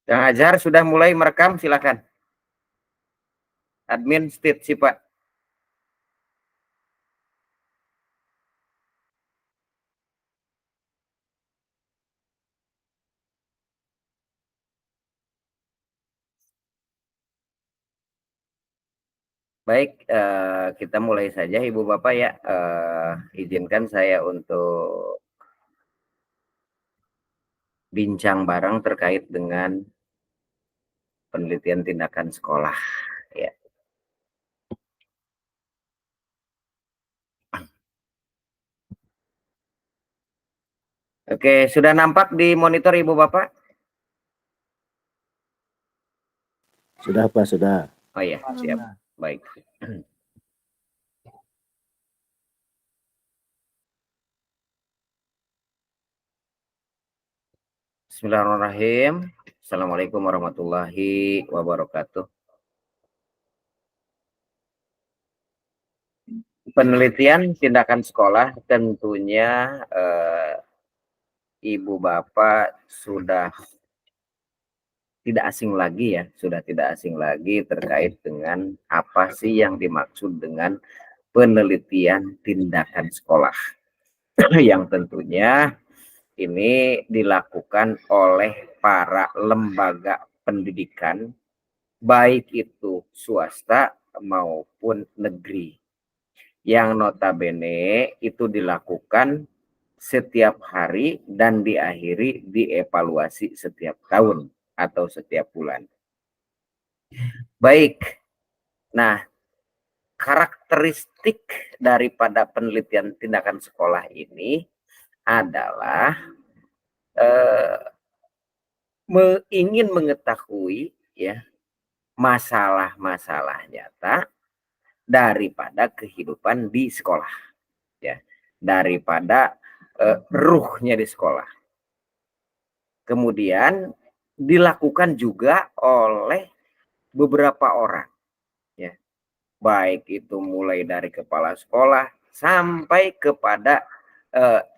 Yang Azhar sudah mulai merekam, silakan. Admin state sih Pak. Baik, kita mulai saja Ibu Bapak ya. Izinkan saya untuk bincang bareng terkait dengan penelitian tindakan sekolah. Ya. Oke, sudah nampak di monitor Ibu Bapak? Sudah Pak, sudah. Oh ya, siap. Baik. Bismillahirrahmanirrahim. Assalamualaikum warahmatullahi wabarakatuh. Penelitian tindakan sekolah tentunya Ibu Bapak sudah tidak asing lagi ya, sudah tidak asing lagi terkait dengan apa sih yang dimaksud dengan penelitian tindakan sekolah. Yang tentunya ini dilakukan oleh para lembaga pendidikan, baik itu swasta maupun negeri. Yang notabene itu dilakukan setiap hari dan diakhiri dievaluasi setiap tahun atau setiap bulan. Baik, nah karakteristik daripada penelitian tindakan sekolah ini adalah ingin mengetahui ya masalah-masalah nyata daripada kehidupan di sekolah, ya, daripada ruhnya di sekolah. Kemudian dilakukan juga oleh beberapa orang, ya, baik itu mulai dari kepala sekolah sampai kepada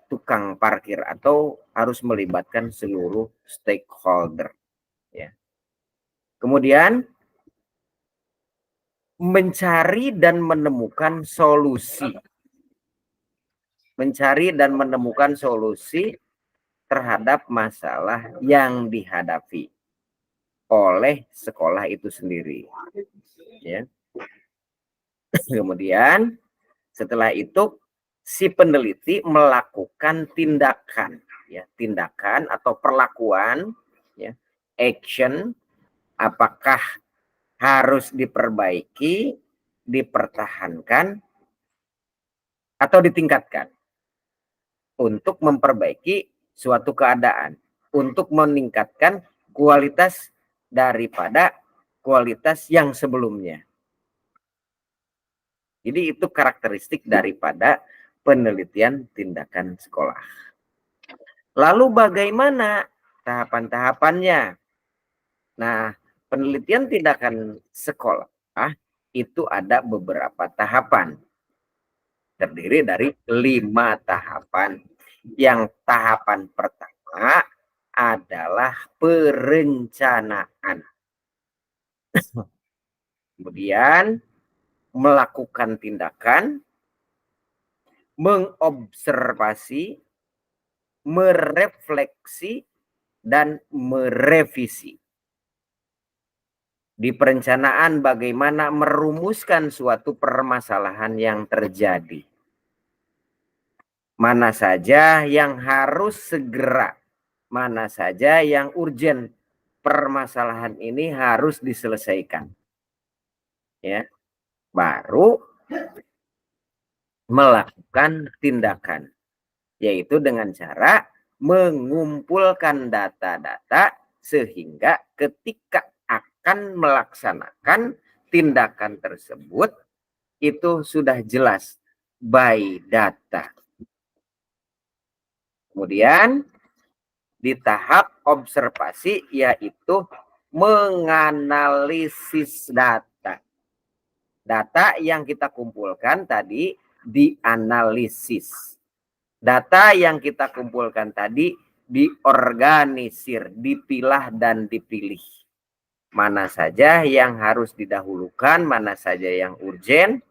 tukang parkir atau harus melibatkan seluruh stakeholder, ya. Kemudian mencari dan menemukan solusi, terhadap masalah yang dihadapi oleh sekolah itu sendiri, ya. Kemudian setelah itu si peneliti melakukan tindakan, ya, tindakan atau perlakuan, ya, action, apakah harus diperbaiki, dipertahankan, atau ditingkatkan untuk memperbaiki suatu keadaan, untuk meningkatkan kualitas daripada kualitas yang sebelumnya. Jadi itu karakteristik daripada penelitian tindakan sekolah. Lalu bagaimana tahapan-tahapannya? Nah, penelitian tindakan sekolah itu ada beberapa tahapan. Terdiri dari 5 tahapan. Yang tahapan pertama adalah perencanaan. Kemudian melakukan tindakan, mengobservasi, merefleksi, dan merevisi. Di perencanaan bagaimana merumuskan suatu permasalahan yang terjadi. Mana saja yang harus segera, mana saja yang urgent, permasalahan ini harus diselesaikan. Ya. Baru melakukan tindakan, yaitu dengan cara mengumpulkan data-data sehingga ketika akan melaksanakan tindakan tersebut itu sudah jelas by data. Kemudian di tahap observasi yaitu menganalisis data. Data yang kita kumpulkan tadi dianalisis. Data yang kita kumpulkan tadi diorganisir, dipilah dan dipilih. Mana saja yang harus didahulukan, mana saja yang urgen,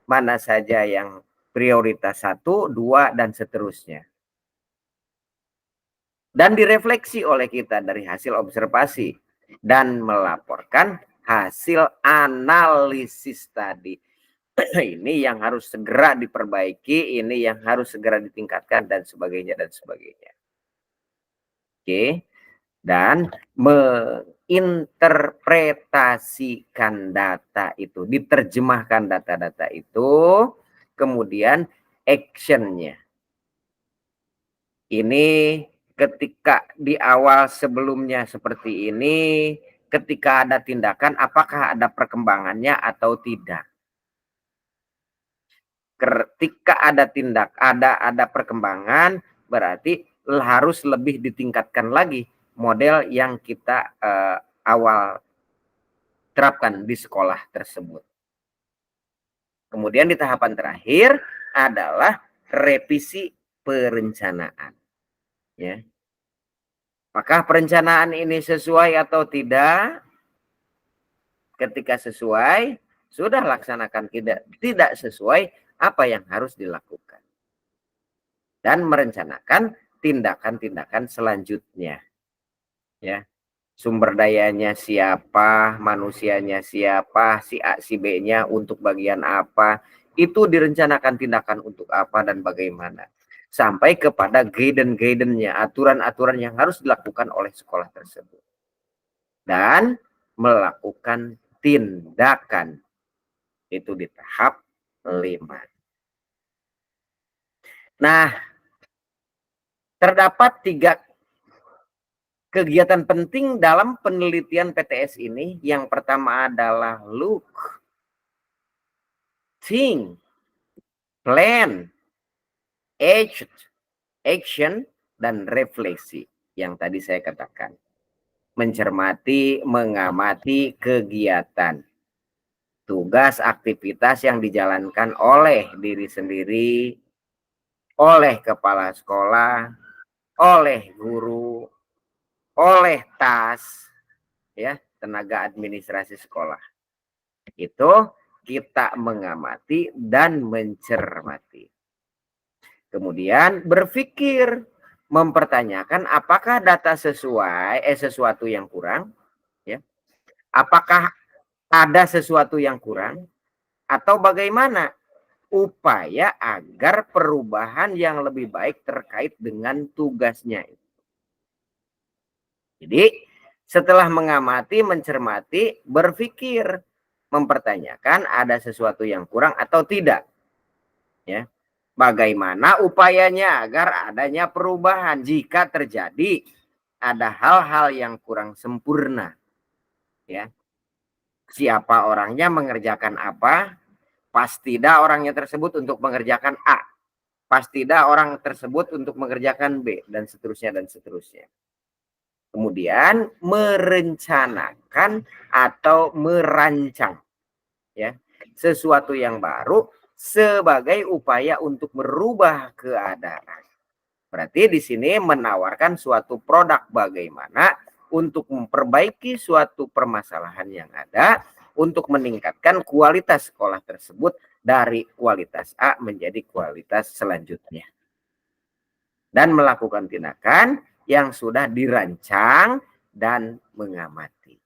mana saja yang prioritas 1, 2, dan seterusnya. Dan direfleksi oleh kita dari hasil observasi dan melaporkan hasil analisis tadi. Ini yang harus segera diperbaiki, ini yang harus segera ditingkatkan, dan sebagainya, dan sebagainya. Oke, dan menginterpretasikan data itu, diterjemahkan data-data itu, kemudian actionnya. Ini ketika di awal sebelumnya seperti ini, ketika ada tindakan, apakah ada perkembangannya atau tidak? Ketika ada ada perkembangan, berarti harus lebih ditingkatkan lagi model yang kita awal terapkan di sekolah tersebut. Kemudian di tahapan terakhir adalah revisi perencanaan. Ya. Apakah perencanaan ini sesuai atau tidak? Ketika sesuai, sudah laksanakan. Tidak sesuai, apa yang harus dilakukan? Dan merencanakan tindakan-tindakan selanjutnya. Ya. Sumber dayanya siapa, manusianya siapa, si A, si B-nya untuk bagian apa, itu direncanakan tindakan untuk apa dan bagaimana. Sampai kepada guidance-nya, aturan-aturan yang harus dilakukan oleh sekolah tersebut. Dan melakukan tindakan. Itu di tahap 5. Nah, terdapat 3 kegiatan penting dalam penelitian PTS ini. Yang pertama adalah look, think, plan, action, dan refleksi. Yang tadi saya katakan. Mencermati, mengamati kegiatan. Tugas aktivitas yang dijalankan oleh diri sendiri, oleh kepala sekolah, oleh guru, oleh ya, tenaga administrasi sekolah. Itu kita mengamati dan mencermati. Kemudian berpikir, mempertanyakan apakah data sesuatu yang kurang, ya. Apakah ada sesuatu yang kurang, atau bagaimana upaya agar perubahan yang lebih baik terkait dengan tugasnya. Jadi setelah mengamati, mencermati, berpikir, mempertanyakan ada sesuatu yang kurang atau tidak. Ya. Bagaimana upayanya agar adanya perubahan jika terjadi ada hal-hal yang kurang sempurna. Ya. Siapa orangnya, mengerjakan apa, pas tidak orangnya tersebut untuk mengerjakan A, pas tidak orang tersebut untuk mengerjakan B, dan seterusnya, dan seterusnya. Kemudian merencanakan atau merancang, ya, sesuatu yang baru sebagai upaya untuk merubah keadaan. Berarti di sini menawarkan suatu produk bagaimana untuk memperbaiki suatu permasalahan yang ada, untuk meningkatkan kualitas sekolah tersebut dari kualitas A menjadi kualitas selanjutnya. Dan melakukan tindakan yang sudah dirancang dan mengamati.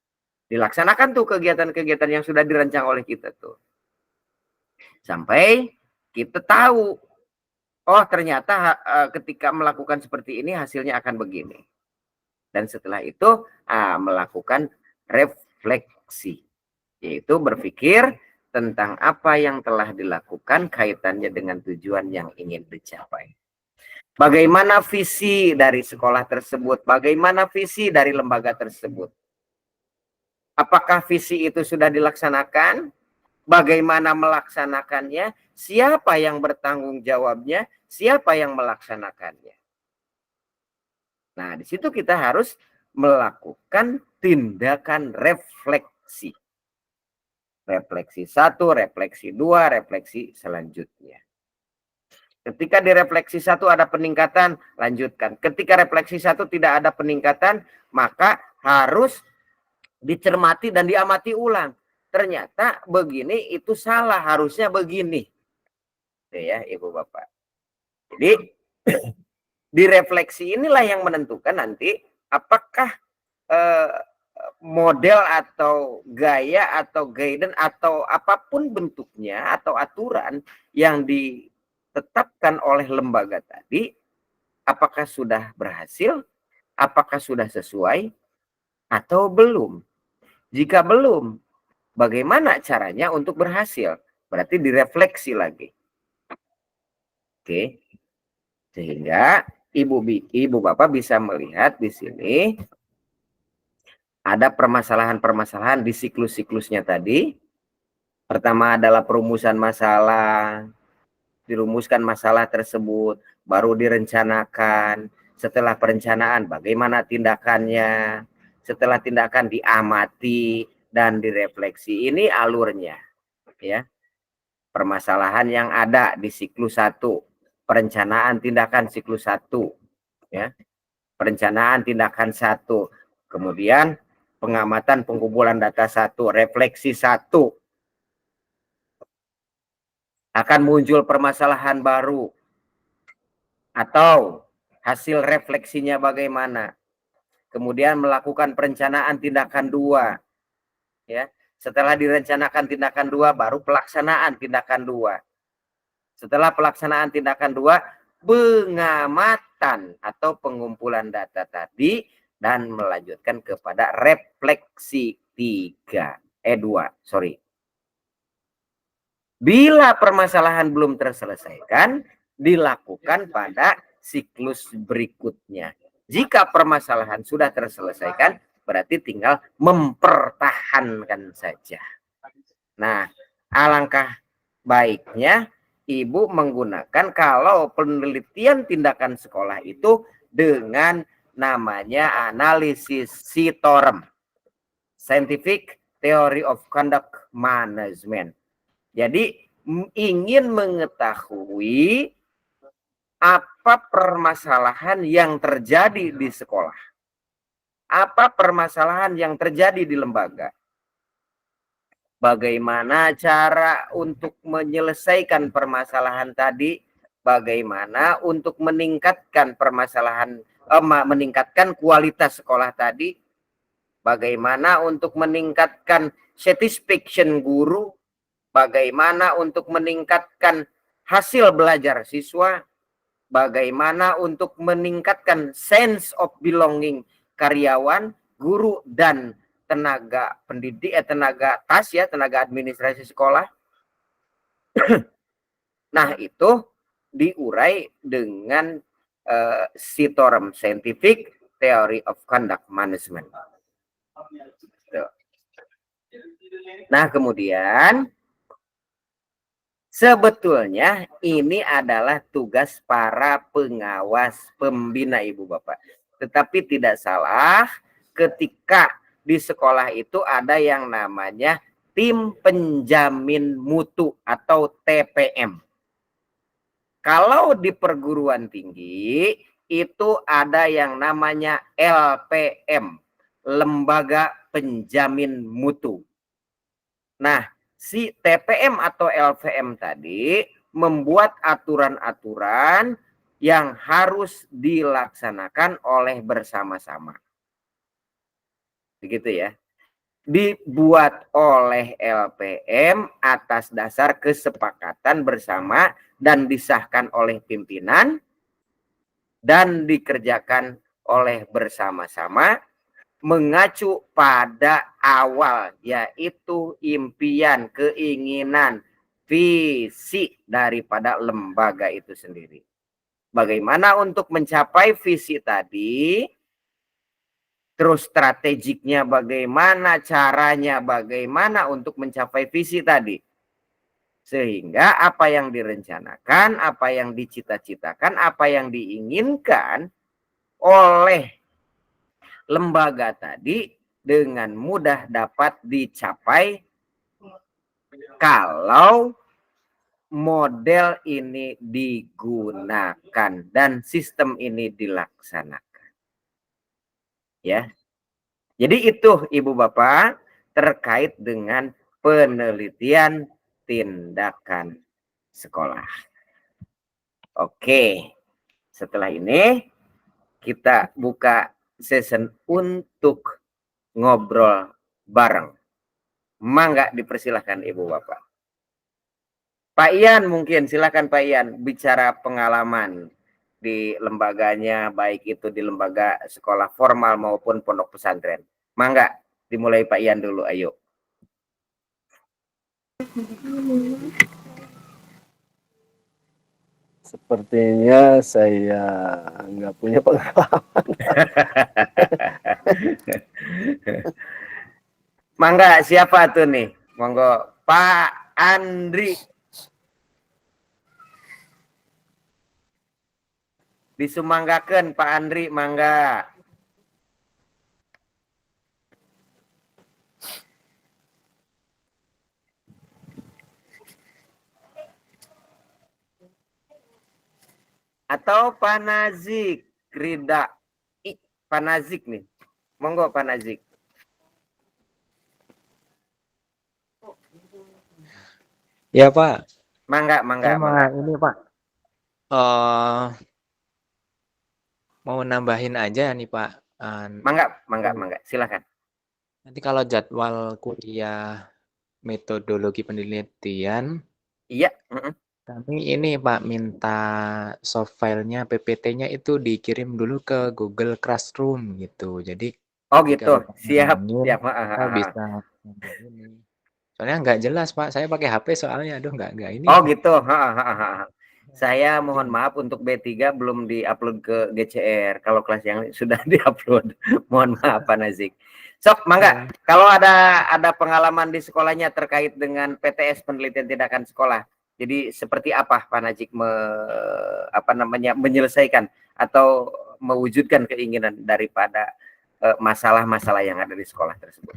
Dilaksanakan tuh kegiatan-kegiatan yang sudah dirancang oleh kita tuh. Sampai kita tahu, oh ternyata ketika melakukan seperti ini hasilnya akan begini. Dan setelah itu melakukan refleksi, yaitu berpikir tentang apa yang telah dilakukan kaitannya dengan tujuan yang ingin dicapai. Bagaimana visi dari sekolah tersebut? Bagaimana visi dari lembaga tersebut? Apakah visi itu sudah dilaksanakan? Bagaimana melaksanakannya? Siapa yang bertanggung jawabnya? Siapa yang melaksanakannya? Nah, di situ kita harus melakukan tindakan refleksi. Refleksi 1, refleksi 2, refleksi selanjutnya. Ketika di refleksi 1 ada peningkatan, lanjutkan. Ketika refleksi 1 tidak ada peningkatan, maka harus dicermati dan diamati ulang. Ternyata begini itu salah, harusnya begini. Itu ya, Ibu Bapak. Jadi di refleksi inilah yang menentukan nanti apakah model atau gaya atau guidance atau apapun bentuknya atau aturan yang ditetapkan oleh lembaga tadi, apakah sudah berhasil, apakah sudah sesuai atau belum. Jika belum, bagaimana caranya untuk berhasil? Berarti direfleksi lagi. Oke. Sehingga Ibu Bapak bisa melihat di sini ada permasalahan-permasalahan di siklus-siklusnya tadi. Pertama adalah perumusan masalah, dirumuskan masalah tersebut, baru direncanakan. Setelah perencanaan, bagaimana tindakannya? Setelah tindakan diamati dan direfleksi. Ini alurnya, ya. Permasalahan yang ada di siklus 1, perencanaan tindakan siklus 1, ya. Perencanaan tindakan 1, kemudian pengamatan pengumpulan data 1, refleksi 1. Akan muncul permasalahan baru atau hasil refleksinya bagaimana. Kemudian melakukan perencanaan tindakan 2, ya. Setelah direncanakan tindakan 2, baru pelaksanaan tindakan 2. Setelah pelaksanaan tindakan 2, pengamatan atau pengumpulan data tadi dan melanjutkan kepada refleksi 2. Bila permasalahan belum terselesaikan, dilakukan pada siklus berikutnya. Jika permasalahan sudah terselesaikan, berarti tinggal mempertahankan saja. Nah, alangkah baiknya Ibu menggunakan kalau penelitian tindakan sekolah itu dengan namanya analisis SITORM, Scientific Theory of Conduct Management. Jadi ingin mengetahui apa permasalahan yang terjadi di sekolah. Apa permasalahan yang terjadi di lembaga. Bagaimana cara untuk menyelesaikan permasalahan tadi. Bagaimana untuk meningkatkan meningkatkan kualitas sekolah tadi. Bagaimana untuk meningkatkan satisfaction guru. Bagaimana untuk meningkatkan hasil belajar siswa, bagaimana untuk meningkatkan sense of belonging karyawan, guru, dan tenaga pendidik, tenaga administrasi sekolah. Nah, itu diurai dengan SITORM, Scientific Theory of Conduct Management. Nah, kemudian sebetulnya ini adalah tugas para pengawas pembina Ibu Bapak. Tetapi tidak salah ketika di sekolah itu ada yang namanya tim penjamin mutu atau TPM. Kalau di perguruan tinggi itu ada yang namanya LPM, Lembaga Penjamin Mutu. Nah, si TPM atau LPM tadi membuat aturan-aturan yang harus dilaksanakan oleh bersama-sama. Begitu ya. Dibuat oleh LPM atas dasar kesepakatan bersama dan disahkan oleh pimpinan dan dikerjakan oleh bersama-sama mengacu pada awal, yaitu impian, keinginan, visi daripada lembaga itu sendiri. Bagaimana untuk mencapai visi tadi, terus strategiknya bagaimana, caranya bagaimana untuk mencapai visi tadi. Sehingga apa yang direncanakan, apa yang dicita-citakan, apa yang diinginkan oleh lembaga tadi dengan mudah dapat dicapai kalau model ini digunakan dan sistem ini dilaksanakan. Ya. Jadi itu Ibu Bapak terkait dengan penelitian tindakan sekolah. Oke. Setelah ini kita buka session untuk ngobrol bareng. Mangga dipersilahkan Ibu Bapak. Pak Ian mungkin, silakan Pak Ian bicara pengalaman di lembaganya, baik itu di lembaga sekolah formal maupun pondok pesantren. Mangga, dimulai Pak Ian dulu, ayo. Sepertinya saya nggak punya pengalaman. Mangga, siapa tuh nih? Monggo, Pak Andri. Disumanggaken Pak Andri, mangga. Atau Pak Nazik Rida. Pak Nazik nih. Monggo Pak Nazik. Ya Pak, Mangga, mangga, saya mangga. ini Pak, mau nambahin aja nih Pak. Mangga, mangga, mangga. Silakan. Nanti kalau jadwal kuliah metodologi penelitian, Iya. kami ini Pak minta soft filenya, PPT-nya itu dikirim dulu ke Google Classroom gitu. Jadi Oh ketika gitu. Bapak Siap, ngomongin, siap. kita bisa ngambil ini. Soalnya nggak jelas Pak, saya pakai HP soalnya, aduh nggak ini. Oh gitu. Saya mohon Mungkin. maaf untuk B3 belum diupload ke GCR. Kalau kelas yang sudah diupload, mohon maaf Pak Nazik. Sok, mangga. Ya. Kalau ada pengalaman di sekolahnya terkait dengan PTS penelitian tindakan sekolah. Jadi seperti apa Pak Nazik menyelesaikan atau mewujudkan keinginan daripada masalah-masalah yang ada di sekolah tersebut.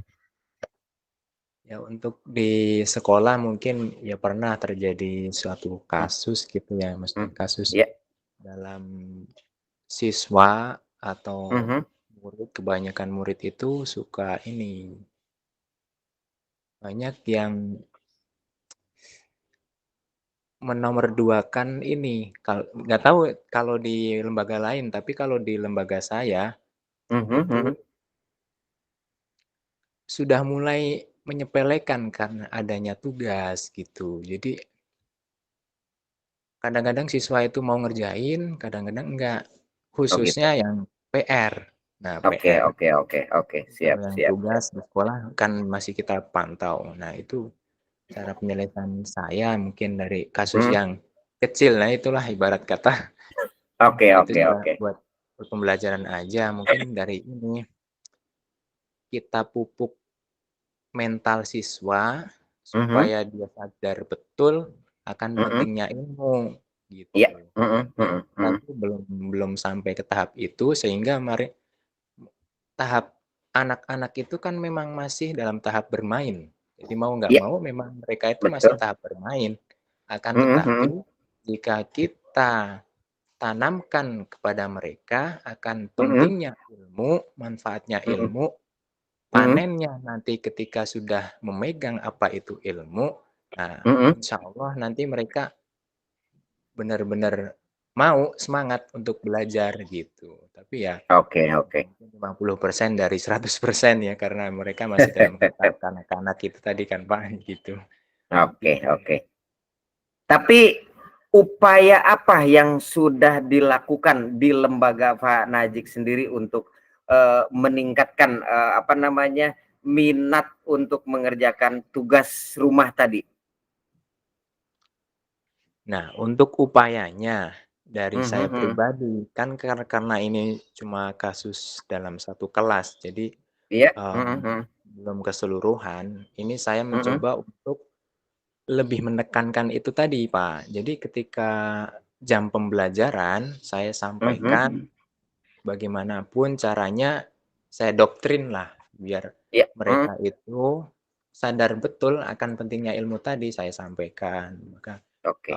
Ya untuk di sekolah mungkin ya pernah terjadi suatu kasus gitu ya, maksudnya kasus Yeah. dalam siswa atau murid, kebanyakan murid itu suka ini, banyak yang menomorduakan ini, nggak tahu kalau di lembaga lain, tapi kalau di lembaga saya itu sudah mulai menyepelekan karena adanya tugas gitu. Jadi kadang-kadang siswa itu mau ngerjain, kadang-kadang enggak. Oh gitu. Khususnya yang PR. Nah, Oke, PR. siap, Kalau yang siap. tugas di sekolah kan masih kita pantau. Nah, itu cara penyelesaian saya mungkin dari kasus yang kecil. Nah, itulah ibarat kata. Oke. Itu juga buat pembelajaran aja. Mungkin dari ini kita pupuk mental siswa supaya dia sadar betul akan pentingnya ilmu gitu. Iya. Tapi belum sampai ke tahap itu sehingga tahap anak-anak itu kan memang masih dalam tahap bermain. Jadi mau nggak mau memang mereka itu masih tahap bermain. Akan tetapi jika kita tanamkan kepada mereka akan pentingnya ilmu, manfaatnya ilmu, panennya nanti ketika sudah memegang apa itu ilmu, nah insya Allah nanti mereka benar-benar mau semangat untuk belajar gitu. Tapi ya Oke. 50% dari 100% ya karena mereka masih dalam tahap kanak-kanak itu tadi kan Pak gitu. Oke. Tapi upaya apa yang sudah dilakukan di lembaga Pak Najik sendiri untuk meningkatkan minat untuk mengerjakan tugas rumah tadi? Nah, untuk upayanya dari saya pribadi kan karena ini cuma kasus dalam satu kelas, jadi belum keseluruhan. Ini saya mencoba untuk lebih menekankan itu tadi, Pak. Jadi ketika jam pembelajaran saya sampaikan bagaimanapun caranya saya doktrin lah biar mereka itu sadar betul akan pentingnya ilmu tadi saya sampaikan. Maka Oke.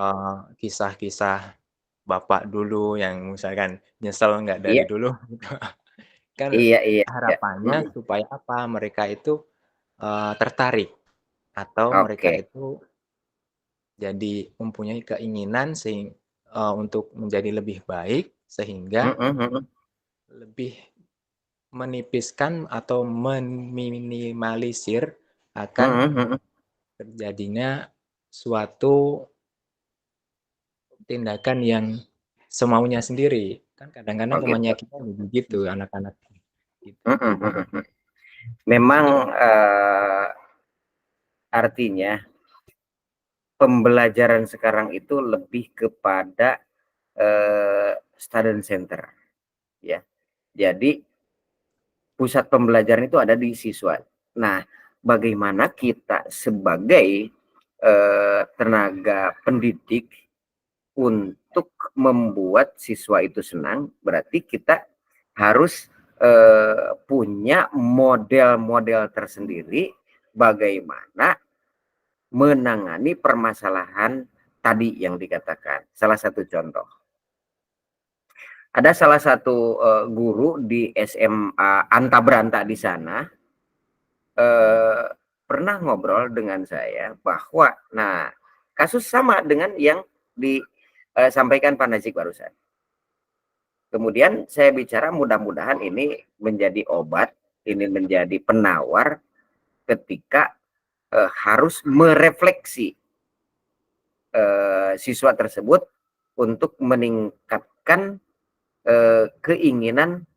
Kisah-kisah bapak dulu yang misalkan nyesel nggak dari Iya, dulu. Kan iya, iya, iya. harapannya supaya apa, mereka itu, tertarik atau mereka Oke. itu jadi mempunyai keinginan untuk menjadi lebih baik sehingga Mhm, mhm, lebih menipiskan atau meminimalisir akan mhm, mhm. terjadinya suatu tindakan yang semaunya sendiri. Kan kadang-kadang Oh gitu. kebanyakan begitu anak-anak gitu. Mhm, mhm, mhm. Memang artinya pembelajaran sekarang itu lebih kepada student center, ya. Jadi pusat pembelajaran itu ada di siswa. Nah, bagaimana kita sebagai tenaga pendidik untuk membuat siswa itu senang, berarti kita harus punya model-model tersendiri bagaimana menangani permasalahan tadi yang dikatakan. Salah satu contoh, ada salah satu guru di SMA Anta Branta di sana eh, pernah ngobrol dengan saya bahwa, nah, kasus sama dengan yang disampaikan Pak Najik barusan. Kemudian saya bicara mudah-mudahan ini menjadi obat, ini menjadi penawar ketika harus merefleksi siswa tersebut untuk meningkatkan keinginan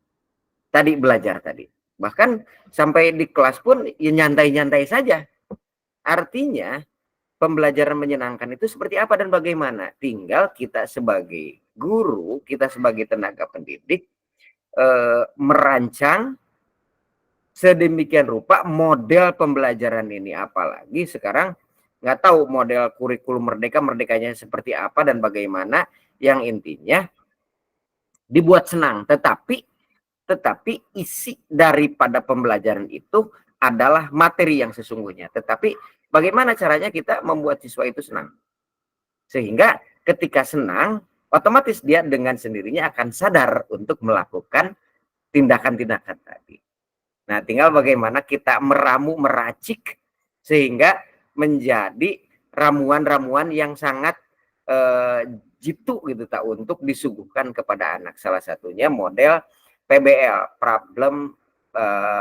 tadi belajar tadi. Bahkan sampai di kelas pun ya nyantai-nyantai saja. Artinya pembelajaran menyenangkan itu seperti apa dan bagaimana? Tinggal kita sebagai guru, kita sebagai tenaga pendidik merancang sedemikian rupa model pembelajaran ini. Apalagi sekarang nggak tahu model kurikulum merdekanya seperti apa dan bagaimana, yang intinya dibuat senang, tetapi isi daripada pembelajaran itu adalah materi yang sesungguhnya. Tetapi bagaimana caranya kita membuat siswa itu senang, sehingga ketika senang otomatis dia dengan sendirinya akan sadar untuk melakukan tindakan-tindakan tadi. Nah, tinggal bagaimana kita meramu, meracik sehingga menjadi ramuan-ramuan yang sangat jitu gitu tak untuk disuguhkan kepada anak. Salah satunya model PBL, problem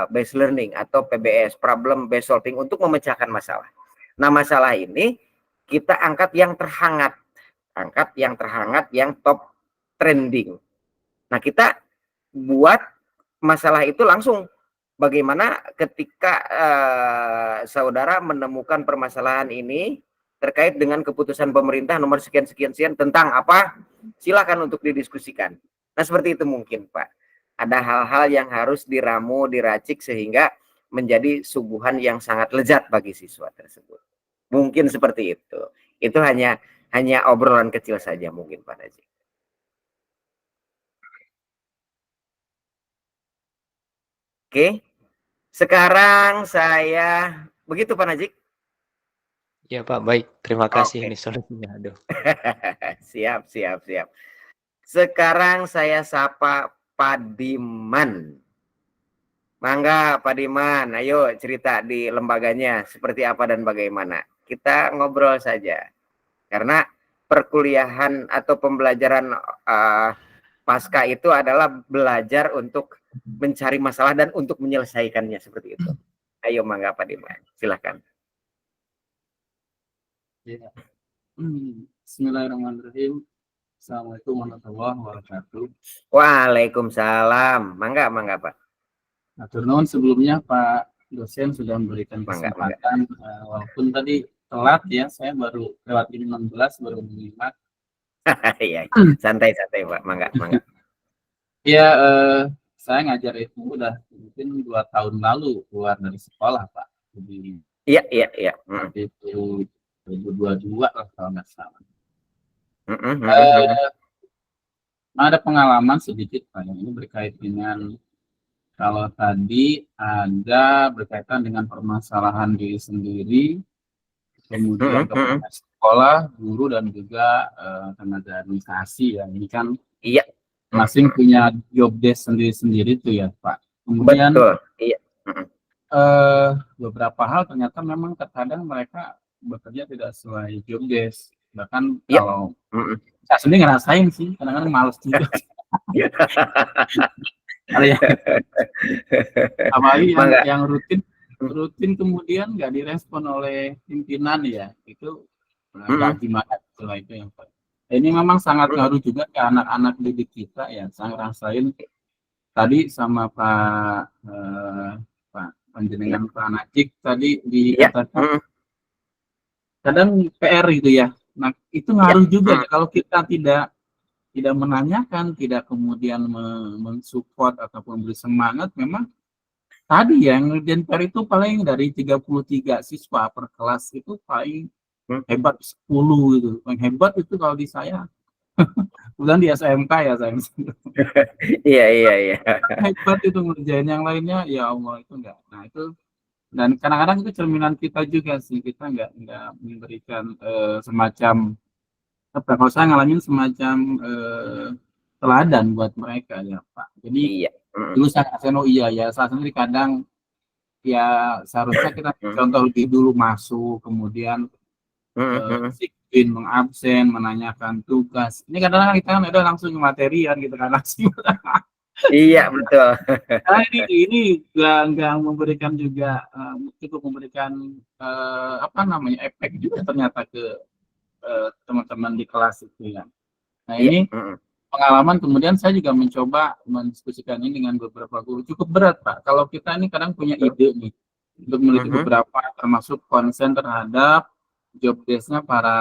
based learning, atau PBS, problem based solving, untuk memecahkan masalah. Nah, masalah ini kita angkat yang terhangat, yang top trending. Nah, kita buat masalah itu langsung. Bagaimana ketika saudara menemukan permasalahan ini terkait dengan keputusan pemerintah nomor sekian-sekian tentang apa, silakan untuk didiskusikan. Nah, seperti itu mungkin, Pak. Ada hal-hal yang harus diramu, diracik sehingga menjadi suguhan yang sangat lezat bagi siswa tersebut. Mungkin seperti itu. Itu hanya obrolan kecil saja mungkin, Pak Najib. Oke. Sekarang saya begitu Pak Najik. Ya Pak, baik. Terima kasih Oke. ini solusinya. Aduh. Siap. Sekarang saya sapa Pak Diman. Mangga Pak Diman, ayo cerita di lembaganya seperti apa dan bagaimana. Kita ngobrol saja. Karena perkuliahan atau pembelajaran pasca itu adalah belajar untuk mencari masalah dan untuk menyelesaikannya, seperti itu. Ayo mangga Pak Diman, silakan. Ya. Bismillahirrahmanirrahim. Assalamualaikum warahmatullahi wabarakatuh. Waalaikumsalam. Mangga Pak. Atur nuhun sebelumnya Pak dosen sudah memberikan Mangga. kesempatan, walaupun tadi telat ya, saya baru lewat 16 baru menyimak. Iya, santai Pak. Mangga. Ya, saya ngajar itu udah mungkin 2 tahun lalu keluar dari sekolah Pak. Jadi Iya. waktu itu 2022 lah kalau nggak salah. Ada pengalaman sedikit Pak, yang ini berkait dengan, kalau tadi ada berkaitan dengan permasalahan diri sendiri, kemudian sekolah, guru dan juga tenaga administrasi ya. Ini kan Iya. masing punya job desk sendiri-sendiri tuh ya Pak. Kemudian Betul. Iya. Mm-mm. beberapa hal ternyata memang terkadang mereka bekerja tidak sesuai job desk. Bahkan Iya. kalau Mm-mm. saya sendiri ngerasain sih, kadang-kadang males juga. Ada yang apalagi Mangga. yang rutin kemudian nggak direspon oleh pimpinan ya, itu Mm-mm. nggak gimana setelah itu yang Pak. Ini memang sangat Mm-mm. ngaruh juga ke anak-anak didik kita ya. Saya rasain tadi sama Pak Iya. Panjenengan Pak Najik tadi Iya. dikatakan Mm-mm. kadang PR gitu ya. Nah, itu Iya. ngaruh juga Mm. ya kalau kita tidak menanyakan, tidak kemudian mensupport ataupun beri semangat, memang tadi ya, yang ngerjain PR itu paling dari 33 siswa per kelas itu paling Mm. hebat 10 gitu. Yang hebat itu kalau di saya, kemudian di SMK ya saya. Iya, iya, iya. Hebat itu ngerjain, yang lainnya ya Allah itu enggak. Nah itu, dan kadang-kadang itu cerminan kita juga sih, kita enggak memberikan semacam apa, kalau saya ngalamin semacam teladan buat mereka ya Pak. Jadi Iya. Mm-mm. dulu saya ngerasain, oh iya ya, saya sendiri kadang ya seharusnya kita Mm. contoh lebih dulu masuk, kemudian Mm-mm. disiplin, mengabsen, menanyakan tugas. Ini kadang-kadang kita kan udah langsung ke materian gitu kan, langsung. Iya, betul. Nah, ini nggak memberikan juga cukup memberikan apa namanya, efek juga ternyata ke teman-teman di kelas itu ya. Nah Iya. ini Mm-mm. pengalaman, kemudian saya juga mencoba mendiskusikan ini dengan beberapa guru. Cukup berat Pak, kalau kita ini kadang punya ide nih untuk memiliki Mhm. beberapa, termasuk konsen terhadap job desk-nya para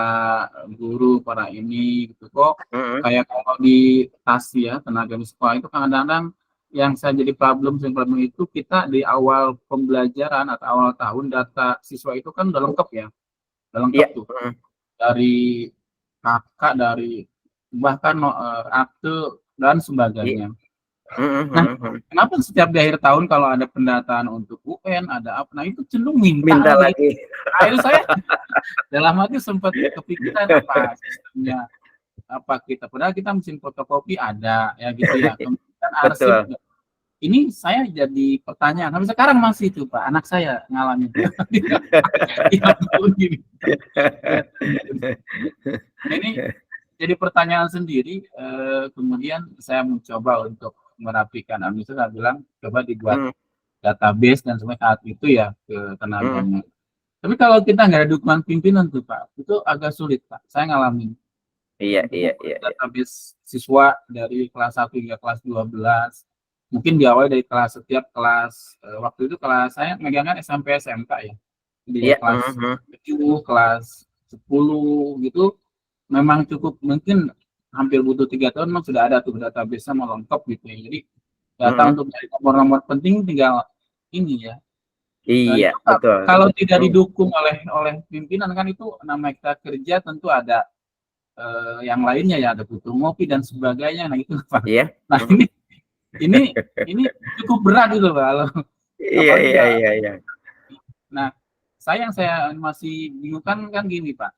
guru, para ini gitu kok. Mhm. Kayak kalau di TAS ya, tenaga di sekolah itu kadang-kadang yang saya jadi problem itu kita di awal pembelajaran atau awal tahun data siswa itu kan udah lengkap ya, udah lengkap Iya. tuh Mhm. dari kakak, dari bahkan akte dan Iya. sebagainya. Mhm. Nah, Mhm. Mhm. kenapa setiap di akhir tahun kalau ada pendataan untuk UN, ada apa, nah itu cenderung minta Minta lagi. lagi. Nah, itu saya dalam hati sempat kepikiran apa sistemnya, apa kita, padahal kita mesin fotokopi ada ya gitu ya, kemudian arsip. Betul. Ini saya jadi pertanyaan, sampai sekarang masih itu Pak, anak saya ngalamin. Tiap tahun gini. Nah, ini jadi pertanyaan sendiri, kemudian saya mencoba untuk merapikan. Administrator saya bilang coba dibuat Mhm. database dan semua saat itu ya ke Mhm. tenaganya. Tapi kalau kita nggak ada dukungan pimpinan tuh Pak, itu agak sulit Pak. Saya ngalamin Iya, untuk iya, membuat iya, iya. database siswa dari kelas 1 hingga kelas 12. Mungkin diawali dari kelas, setiap kelas, waktu itu kelas saya megangkan SMP SMK ya. Jadi Iya. kelas Mhm. 7, kelas 10 gitu, memang cukup mungkin hampir butuh 3 tahun memang sudah ada tuh database-nya mau lengkap gitu ya. Jadi data Mhm. untuk mencari nomor-nomor penting tinggal ini ya. Iya, Itu betul. kalau tidak Mhm. didukung oleh pimpinan kan, itu namanya kita kerja tentu ada yang lainnya ya, ada butuh ngopi dan sebagainya. Nah itu Pak. Iya. Nah Mhm. ini cukup berat gitu Pak, kalau Iya, apalagi iya, nggak. iya, iya. Nah, saya masih bingung kan gini Pak.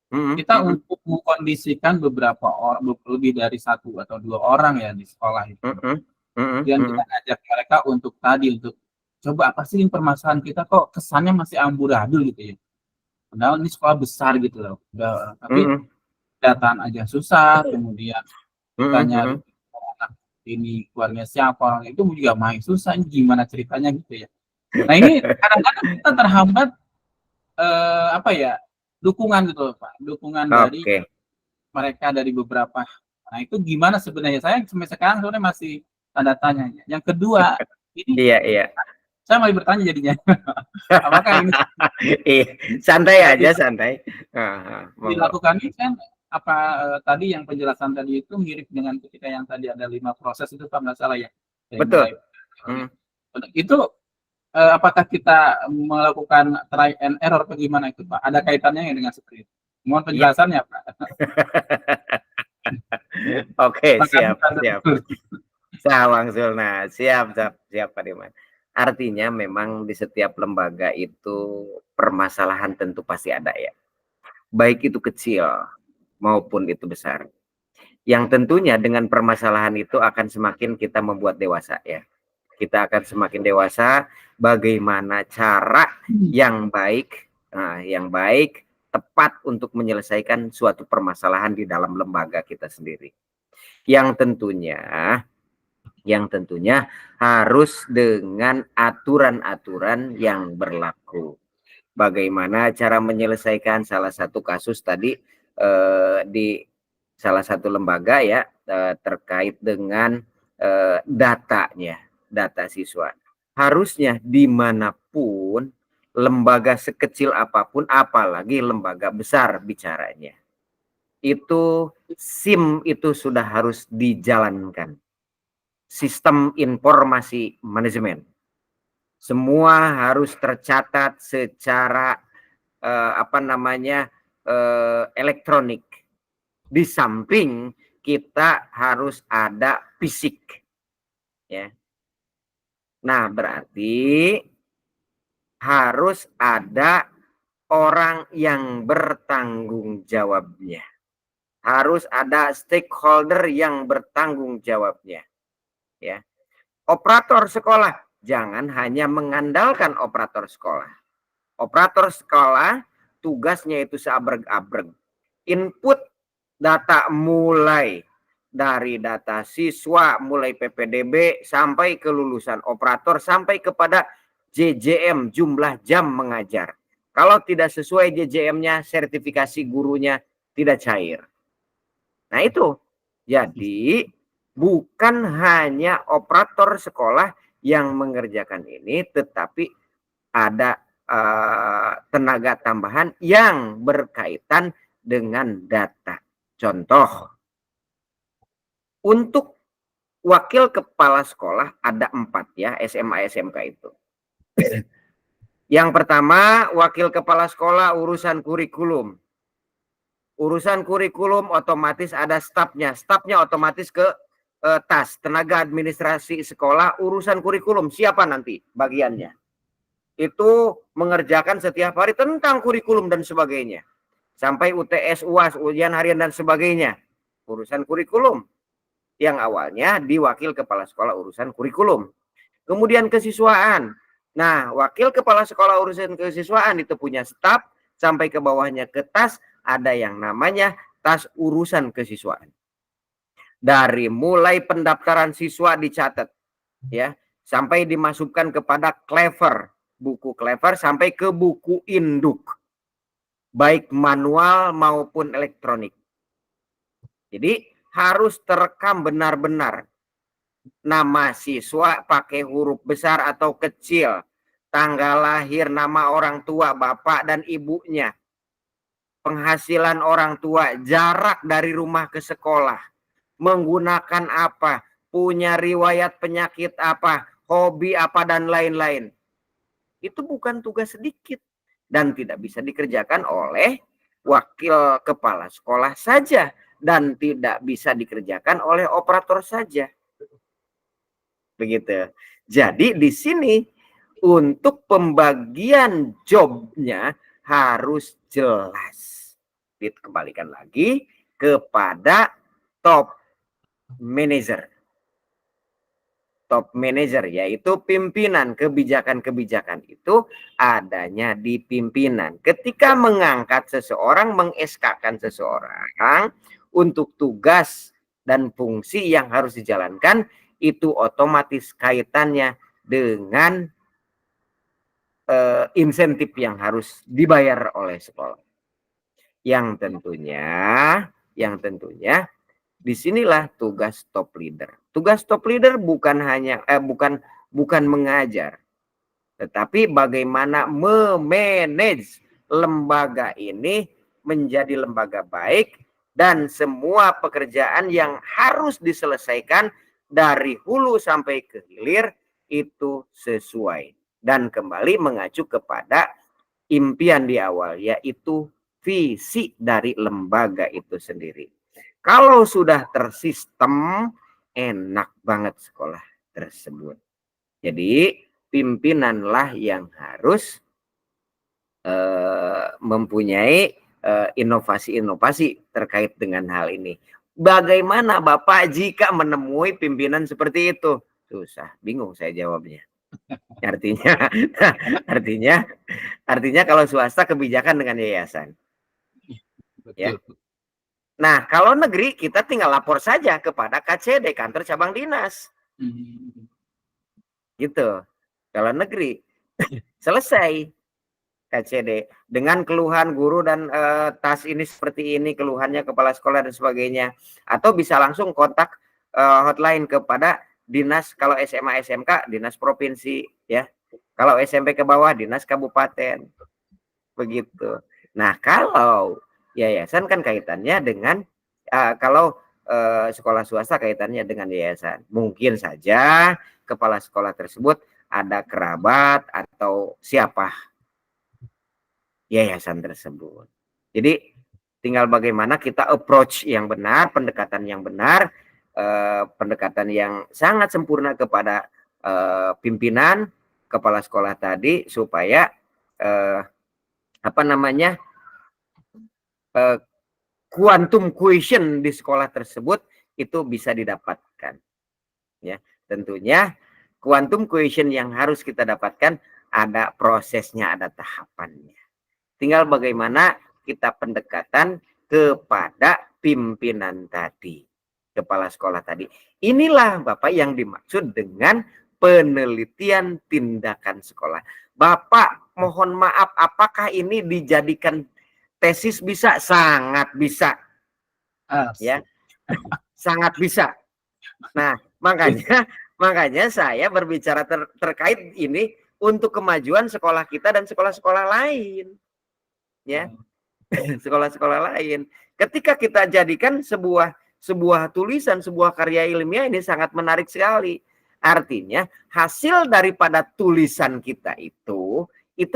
Mhm. Kita Mhm. untuk mengkondisikan beberapa orang, lebih dari 1 atau 2 orang ya di sekolah itu. Mhm. Mhm. Kemudian kita Mhm. ngajak mereka untuk tadi, untuk coba apa sih permasalahan kita, kok kesannya masih amburadul gitu ya. Padahal ini sekolah besar gitu loh. Tapi Mhm. dataan aja susah, kemudian kita Mhm. nyari Mhm. anak ini keluarnya siapa, orang itu juga main susah, ini gimana ceritanya gitu ya. Nah ini kadang-kadang kita terhambat apa ya, dukungan gitu loh Pak, dukungan dari Oke. mereka dari beberapa. Nah itu gimana sebenarnya, saya sampai sekarang sebenarnya masih tanda tanya. Yang kedua, ini Iya, iya. saya masih bertanya jadinya, apakah ini Iya, santai yang aja, santai. Heeh, monggo. dilakukan ini kan, apa tadi yang penjelasan tadi itu mirip dengan ketika yang tadi ada 5 proses itu Pak, nggak salah ya, dari mulai Betul. Mhm. itu, apakah kita melakukan try and error atau gimana itu Pak? Ada kaitannya dengan seperti itu? Mohon Iya. penjelasannya Pak. Oke, Makasih siap, Pak. siap. Sawang Zulna, siap, siap, siap Pak Diman. Artinya memang di setiap lembaga itu permasalahan tentu pasti ada ya. baik itu kecil maupun itu besar. Yang tentunya dengan permasalahan itu akan semakin kita membuat dewasa ya. Kita akan semakin dewasa bagaimana cara yang baik, tepat untuk menyelesaikan suatu permasalahan di dalam lembaga kita sendiri. Yang tentunya harus dengan aturan-aturan yang berlaku. Bagaimana cara menyelesaikan salah satu kasus tadi di salah satu lembaga ya terkait dengan datanya, data siswa. Harusnya dimanapun lembaga sekecil apapun, apalagi lembaga besar bicaranya, itu SIM itu sudah harus dijalankan. Sistem informasi manajemen. Semua harus tercatat secara elektronik. Di samping kita harus ada fisik, ya. Nah, berarti harus ada orang yang bertanggung jawabnya. Harus ada stakeholder yang bertanggung jawabnya, ya. Operator sekolah jangan hanya mengandalkan operator sekolah. Operator sekolah tugasnya itu seabrek-abrek. Input data mulai dari data siswa, mulai PPDB sampai kelulusan operator, sampai kepada JJM, jumlah jam mengajar. Kalau tidak sesuai JJM-nya, sertifikasi gurunya tidak cair. Nah itu, jadi bukan hanya operator sekolah yang mengerjakan ini, tetapi ada tenaga tambahan yang berkaitan dengan data. Contoh, untuk wakil kepala sekolah ada 4 ya, SMA SMK itu. Yang pertama, wakil kepala sekolah urusan kurikulum. Urusan kurikulum otomatis ada stafnya. Stafnya otomatis ke TAS, tenaga administrasi sekolah, urusan kurikulum. Siapa nanti bagiannya? Itu mengerjakan setiap hari tentang kurikulum dan sebagainya. Sampai UTS, UAS, ujian harian dan sebagainya. Urusan kurikulum. Yang awalnya di wakil kepala sekolah urusan kurikulum. Kemudian kesiswaan. Nah, wakil kepala sekolah urusan kesiswaan itu punya staf, sampai ke bawahnya ke TAS, ada yang namanya TAS urusan kesiswaan. Dari mulai pendaftaran siswa dicatat, ya, sampai dimasukkan kepada Clever, buku Clever, sampai ke buku induk, baik manual maupun elektronik. Jadi harus terekam benar-benar nama siswa pakai huruf besar atau kecil, tanggal lahir, nama orang tua, bapak dan ibunya, penghasilan orang tua, jarak dari rumah ke sekolah, menggunakan apa, punya riwayat penyakit apa, hobi apa, dan lain-lain. Itu bukan tugas sedikit dan tidak bisa dikerjakan oleh wakil kepala sekolah saja dan tidak bisa dikerjakan oleh operator saja. Begitu. Jadi di sini untuk pembagian jobnya harus jelas. Dikembalikan lagi kepada top manager. Top manager yaitu pimpinan. Kebijakan-kebijakan itu adanya di pimpinan. Ketika mengangkat seseorang, meng-SK-kan seseorang untuk tugas dan fungsi yang harus dijalankan, itu otomatis kaitannya dengan insentif yang harus dibayar oleh sekolah. Yang tentunya disinilah tugas top leader. Tugas top leader bukan hanya bukan mengajar, tetapi bagaimana memanage lembaga ini menjadi lembaga baik dan semua pekerjaan yang harus diselesaikan dari hulu sampai ke hilir itu sesuai dan kembali mengacu kepada impian di awal, yaitu visi dari lembaga itu sendiri. Kalau sudah tersistem, enak banget sekolah tersebut. Jadi pimpinanlah yang harus mempunyai inovasi-inovasi terkait dengan hal ini. Bagaimana Bapak jika menemui pimpinan seperti itu? Susah, bingung saya jawabnya. Artinya, artinya kalau swasta kebijakan dengan yayasan. Ya. Betul. Nah, kalau negeri kita tinggal lapor saja kepada KCD, kantor cabang dinas. Gitu. Kalau negeri selesai KCD dengan keluhan guru dan tas ini seperti ini, keluhannya kepala sekolah dan sebagainya, atau bisa langsung kontak hotline kepada dinas. Kalau SMA SMK dinas provinsi, ya. Kalau SMP ke bawah dinas kabupaten, begitu. Nah, kalau yayasan kan kaitannya dengan kalau sekolah swasta kaitannya dengan yayasan, mungkin saja kepala sekolah tersebut ada kerabat atau siapa yayasan tersebut. Jadi tinggal bagaimana kita approach yang benar, pendekatan yang benar, pendekatan yang sangat sempurna kepada pimpinan kepala sekolah tadi supaya quantum quotient di sekolah tersebut itu bisa didapatkan. Ya, tentunya quantum quotient yang harus kita dapatkan ada prosesnya, ada tahapannya. Tinggal bagaimana kita pendekatan kepada pimpinan tadi, kepala sekolah tadi. Inilah Bapak yang dimaksud dengan penelitian tindakan sekolah. Bapak, mohon maaf, apakah ini dijadikan tesis? Bisa, sangat bisa. Ya, sangat bisa. Nah, makanya saya berbicara terkait ini untuk kemajuan sekolah kita dan sekolah-sekolah lain. Ya, sekolah-sekolah lain. Ketika kita jadikan sebuah tulisan, sebuah karya ilmiah, ini sangat menarik sekali. Artinya hasil daripada tulisan kita itu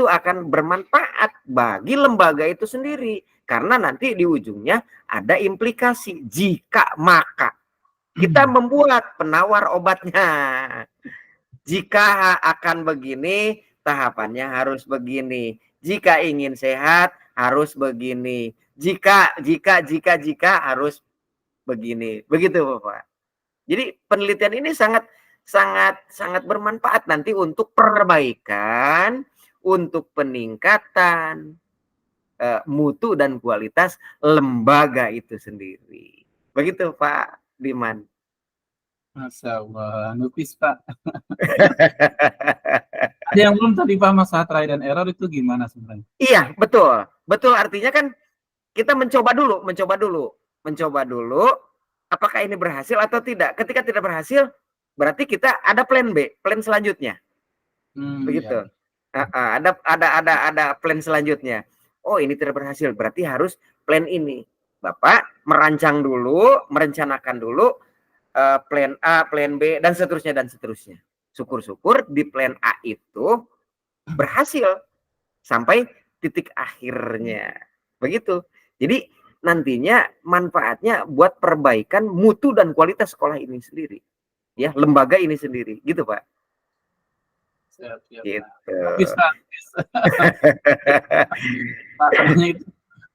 akan bermanfaat bagi lembaga itu sendiri, karena nanti di ujungnya ada implikasi jika maka kita membuat penawar obatnya. Jika akan begini, tahapannya harus begini. Jika ingin sehat harus begini. Jika harus begini. Begitu Bapak. Jadi penelitian ini sangat bermanfaat nanti untuk perbaikan, untuk peningkatan mutu dan kualitas lembaga itu sendiri. Begitu Pak Diman. Masya Allah, nupis Pak. Ada yang belum tadi Pak, masalah try dan error itu gimana sebenarnya? Iya, betul. Betul, artinya kan kita mencoba dulu apakah ini berhasil atau tidak. Ketika tidak berhasil, berarti kita ada plan B, plan selanjutnya. Begitu. Ya. Ada plan selanjutnya. Oh, ini tidak berhasil, berarti harus plan ini. Bapak merencanakan dulu plan A, plan B, dan seterusnya. Syukur-syukur di plan A itu berhasil sampai titik akhirnya. Begitu. Jadi nantinya manfaatnya buat perbaikan mutu dan kualitas sekolah ini sendiri. Ya, lembaga ini sendiri. Gitu, Pak. Siap, gitu. Bisa. Artinya itu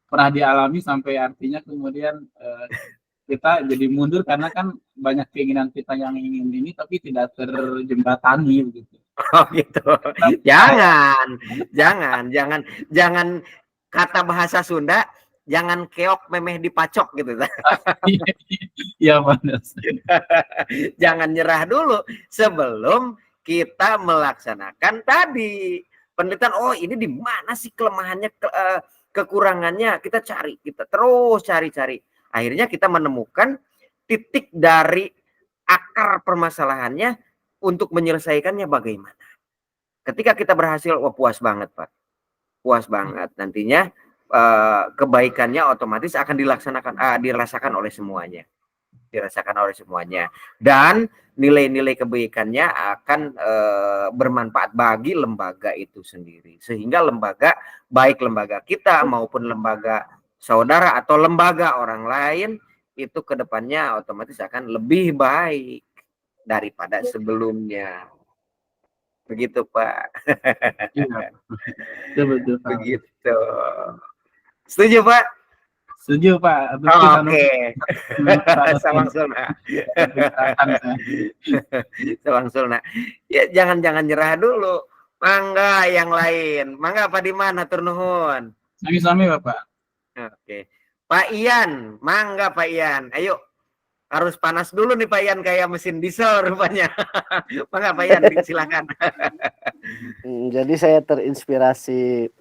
pernah dialami sampai artinya kemudian kita jadi mundur karena kan banyak keinginan kita yang ingin ini tapi tidak terjembatani begitu. Oh gitu. Jangan kata bahasa Sunda, jangan keok memeh dipacok gitu. Iya benar. Jangan nyerah dulu sebelum kita melaksanakan tadi penelitian. Oh, ini di mana sih kelemahannya, kekurangannya? Kita terus cari. Akhirnya kita menemukan titik dari akar permasalahannya untuk menyelesaikannya bagaimana. Ketika kita berhasil, wah puas banget Pak. Puas banget. Nantinya kebaikannya otomatis akan dirasakan oleh semuanya. Dan nilai-nilai kebaikannya akan bermanfaat bagi lembaga itu sendiri. Sehingga baik lembaga kita maupun lembaga saudara atau lembaga orang lain itu kedepannya otomatis akan lebih baik daripada sebelumnya. Begitu Pak. Iya. Betul. Begitu. Setuju, Pak? Setuju Pak. Oh, oke. Sawang Sulna. Sawang Sulna. Ya, jangan nyerah dulu. Mangga yang lain. Mangga Pak Diman, hatur nuhun. Sami-sami Bapak. Oke. Pak Ian, mangga Pak Ian. Ayo. Harus panas dulu nih Pak Ian, kayak mesin diesel rupanya. Mangga Pak Ian, silakan. Jadi saya terinspirasi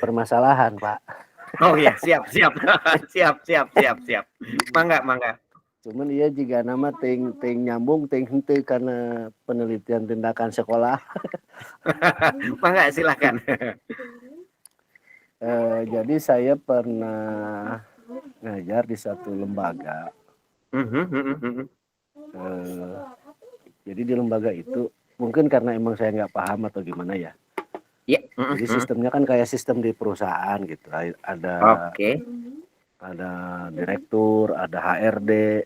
permasalahan, Pak. Oh iya, siap. Mangga. Cuman iya jika nama ting nyambung ting henteu karena penelitian tindakan sekolah. Mangga, silakan. Jadi saya pernah ngajar di satu lembaga. Jadi di lembaga itu mungkin karena emang saya nggak paham atau gimana ya. Ya. Jadi sistemnya kan kayak sistem di perusahaan gitu. Ada direktur, ada HRD,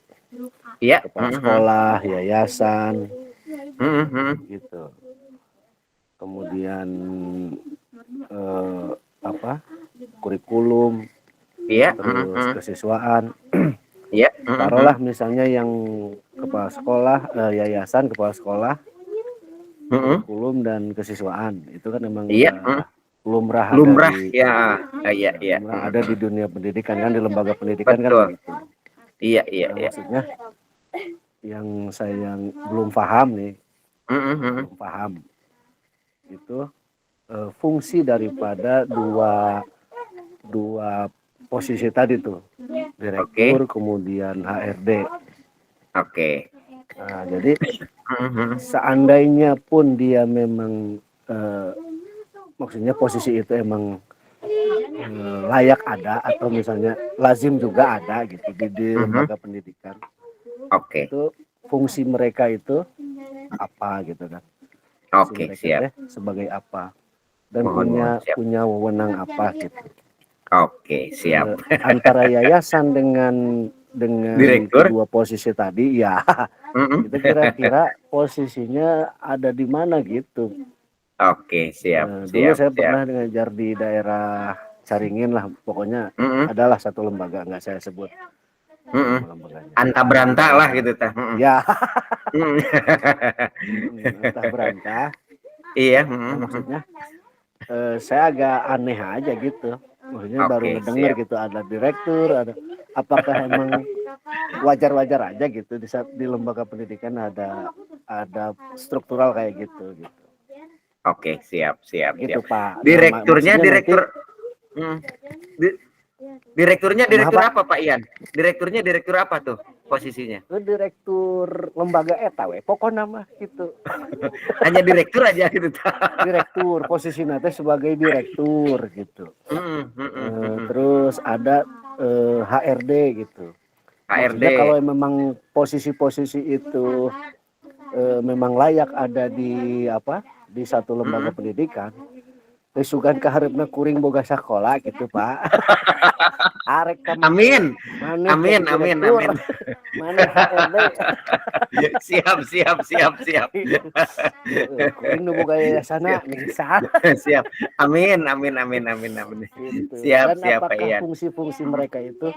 kepala sekolah, yayasan, gitu. Kemudian kurikulum, terus kesiswaan. Taruhlah misalnya yang kepala sekolah, yayasan, kepala sekolah, kurikulum dan kesiswaan itu kan memang lumrah ada di dunia pendidikan kan, di lembaga pendidikan. Betul. Kan begitu. Iya. Maksudnya yang saya belum paham nih, belum paham itu fungsi daripada dua posisi tadi tuh, direktur kemudian HRD. Nah, jadi seandainya pun dia memang maksudnya posisi itu emang layak ada atau misalnya lazim juga ada gitu di lembaga pendidikan. Itu fungsi mereka itu apa gitu kan? Siap. Sebagai apa dan punya wewenang apa gitu. Siap. Antara yayasan dengan direktur kedua posisi tadi ya, itu kira-kira posisinya ada di mana gitu. Siap. Dulu saya pernah ngajar di daerah Caringin lah, pokoknya adalah satu lembaga, nggak saya sebut lembaganya. Anta beranta lah gitu tah. Ya. Entah beranta. Iya. Maksudnya saya agak aneh aja gitu. Maksudnya baru ngedenger gitu ada direktur, ada apakah emang wajar-wajar aja gitu di lembaga pendidikan ada struktural kayak gitu. Siap. Gitu Pak. Direkturnya direktur direkturnya direktur apa Pak Ian? Direkturnya direktur apa tuh posisinya? Direktur lembaga eta we pokoknya mah gitu. Hanya direktur aja gitu. Direktur posisinya teh sebagai direktur gitu. Terus ada HRD gitu. Maksudnya kalau memang posisi-posisi itu memang layak ada di satu lembaga pendidikan, sugan kaharepna kuring boga sakola gitu Pak. Arek amin. Mana HRD. Siap. Kuring nu boga yayasana bisa. Siap. Amin. Gitu. Siap Pak Ian. Fungsi-fungsi mereka itu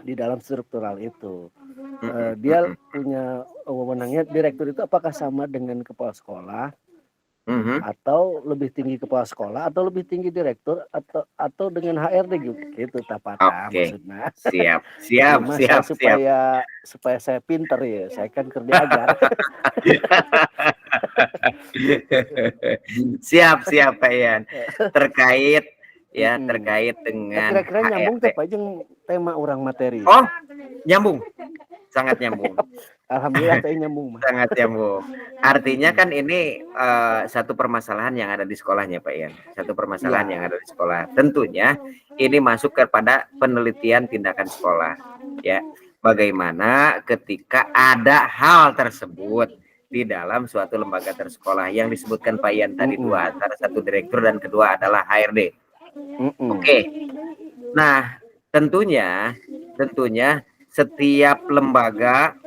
di dalam struktural itu. Dia punya wewenangnya, direktur itu apakah sama dengan kepala sekolah? Atau lebih tinggi kepala sekolah atau lebih tinggi direktur atau dengan HRD gitu tapata maksudnya. Siap. Supaya saya pinter ya, saya kan kerja ajar. Siap Pak Ian. Terkait dengan kira-kira nyambung teh Pak jeung tema orang materi. Oh, nyambung. Sangat nyambung. Alhamdulillah teh nyambung. Sangat nyambung. Artinya kan ini satu permasalahan yang ada di sekolahnya Pak Ian. Satu permasalahan yang ada di sekolah. Tentunya ini masuk kepada penelitian tindakan sekolah. Ya, bagaimana ketika ada hal tersebut di dalam suatu lembaga tersekolah yang disebutkan Pak Ian tadi dua, antara satu direktur dan kedua adalah HRD. Nah, tentunya setiap lembaga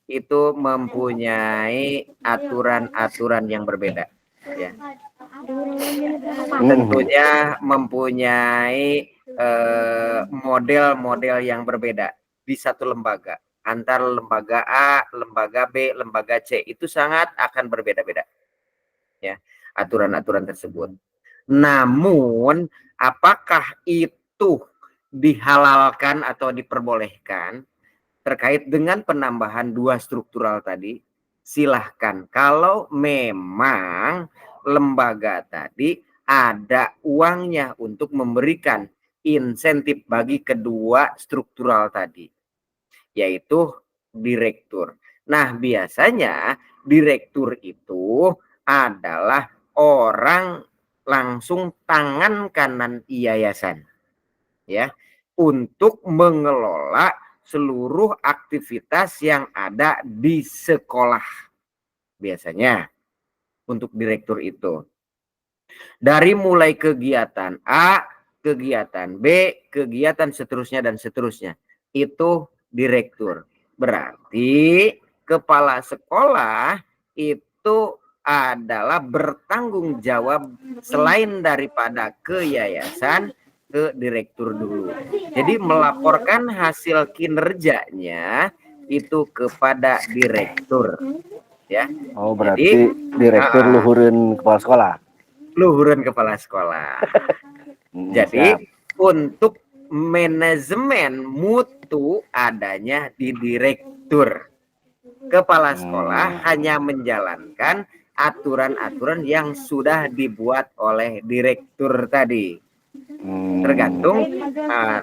itu mempunyai aturan-aturan yang berbeda, ya. tentunya mempunyai model-model yang berbeda di satu lembaga. Antara lembaga A, lembaga B, lembaga C itu sangat akan berbeda-beda, ya, aturan-aturan tersebut. Namun, apakah itu dihalalkan atau diperbolehkan terkait dengan penambahan 2 struktural tadi? Silahkan. Kalau memang lembaga tadi ada uangnya untuk memberikan insentif bagi kedua struktural tadi, yaitu direktur. Nah, biasanya direktur itu adalah orang langsung tangan kanan yayasan, ya, untuk mengelola seluruh aktivitas yang ada di sekolah. Biasanya untuk direktur itu dari mulai kegiatan A, kegiatan B, kegiatan seterusnya dan seterusnya, itu direktur. Berarti kepala sekolah itu adalah bertanggung jawab selain daripada ke yayasan, ke direktur dulu. Jadi melaporkan hasil kinerjanya itu kepada direktur, ya. Oh, berarti direktur luhurin kepala sekolah. Luhuran kepala sekolah. Jadi untuk manajemen mutu adanya di direktur. Kepala sekolah hanya menjalankan aturan-aturan yang sudah dibuat oleh direktur tadi.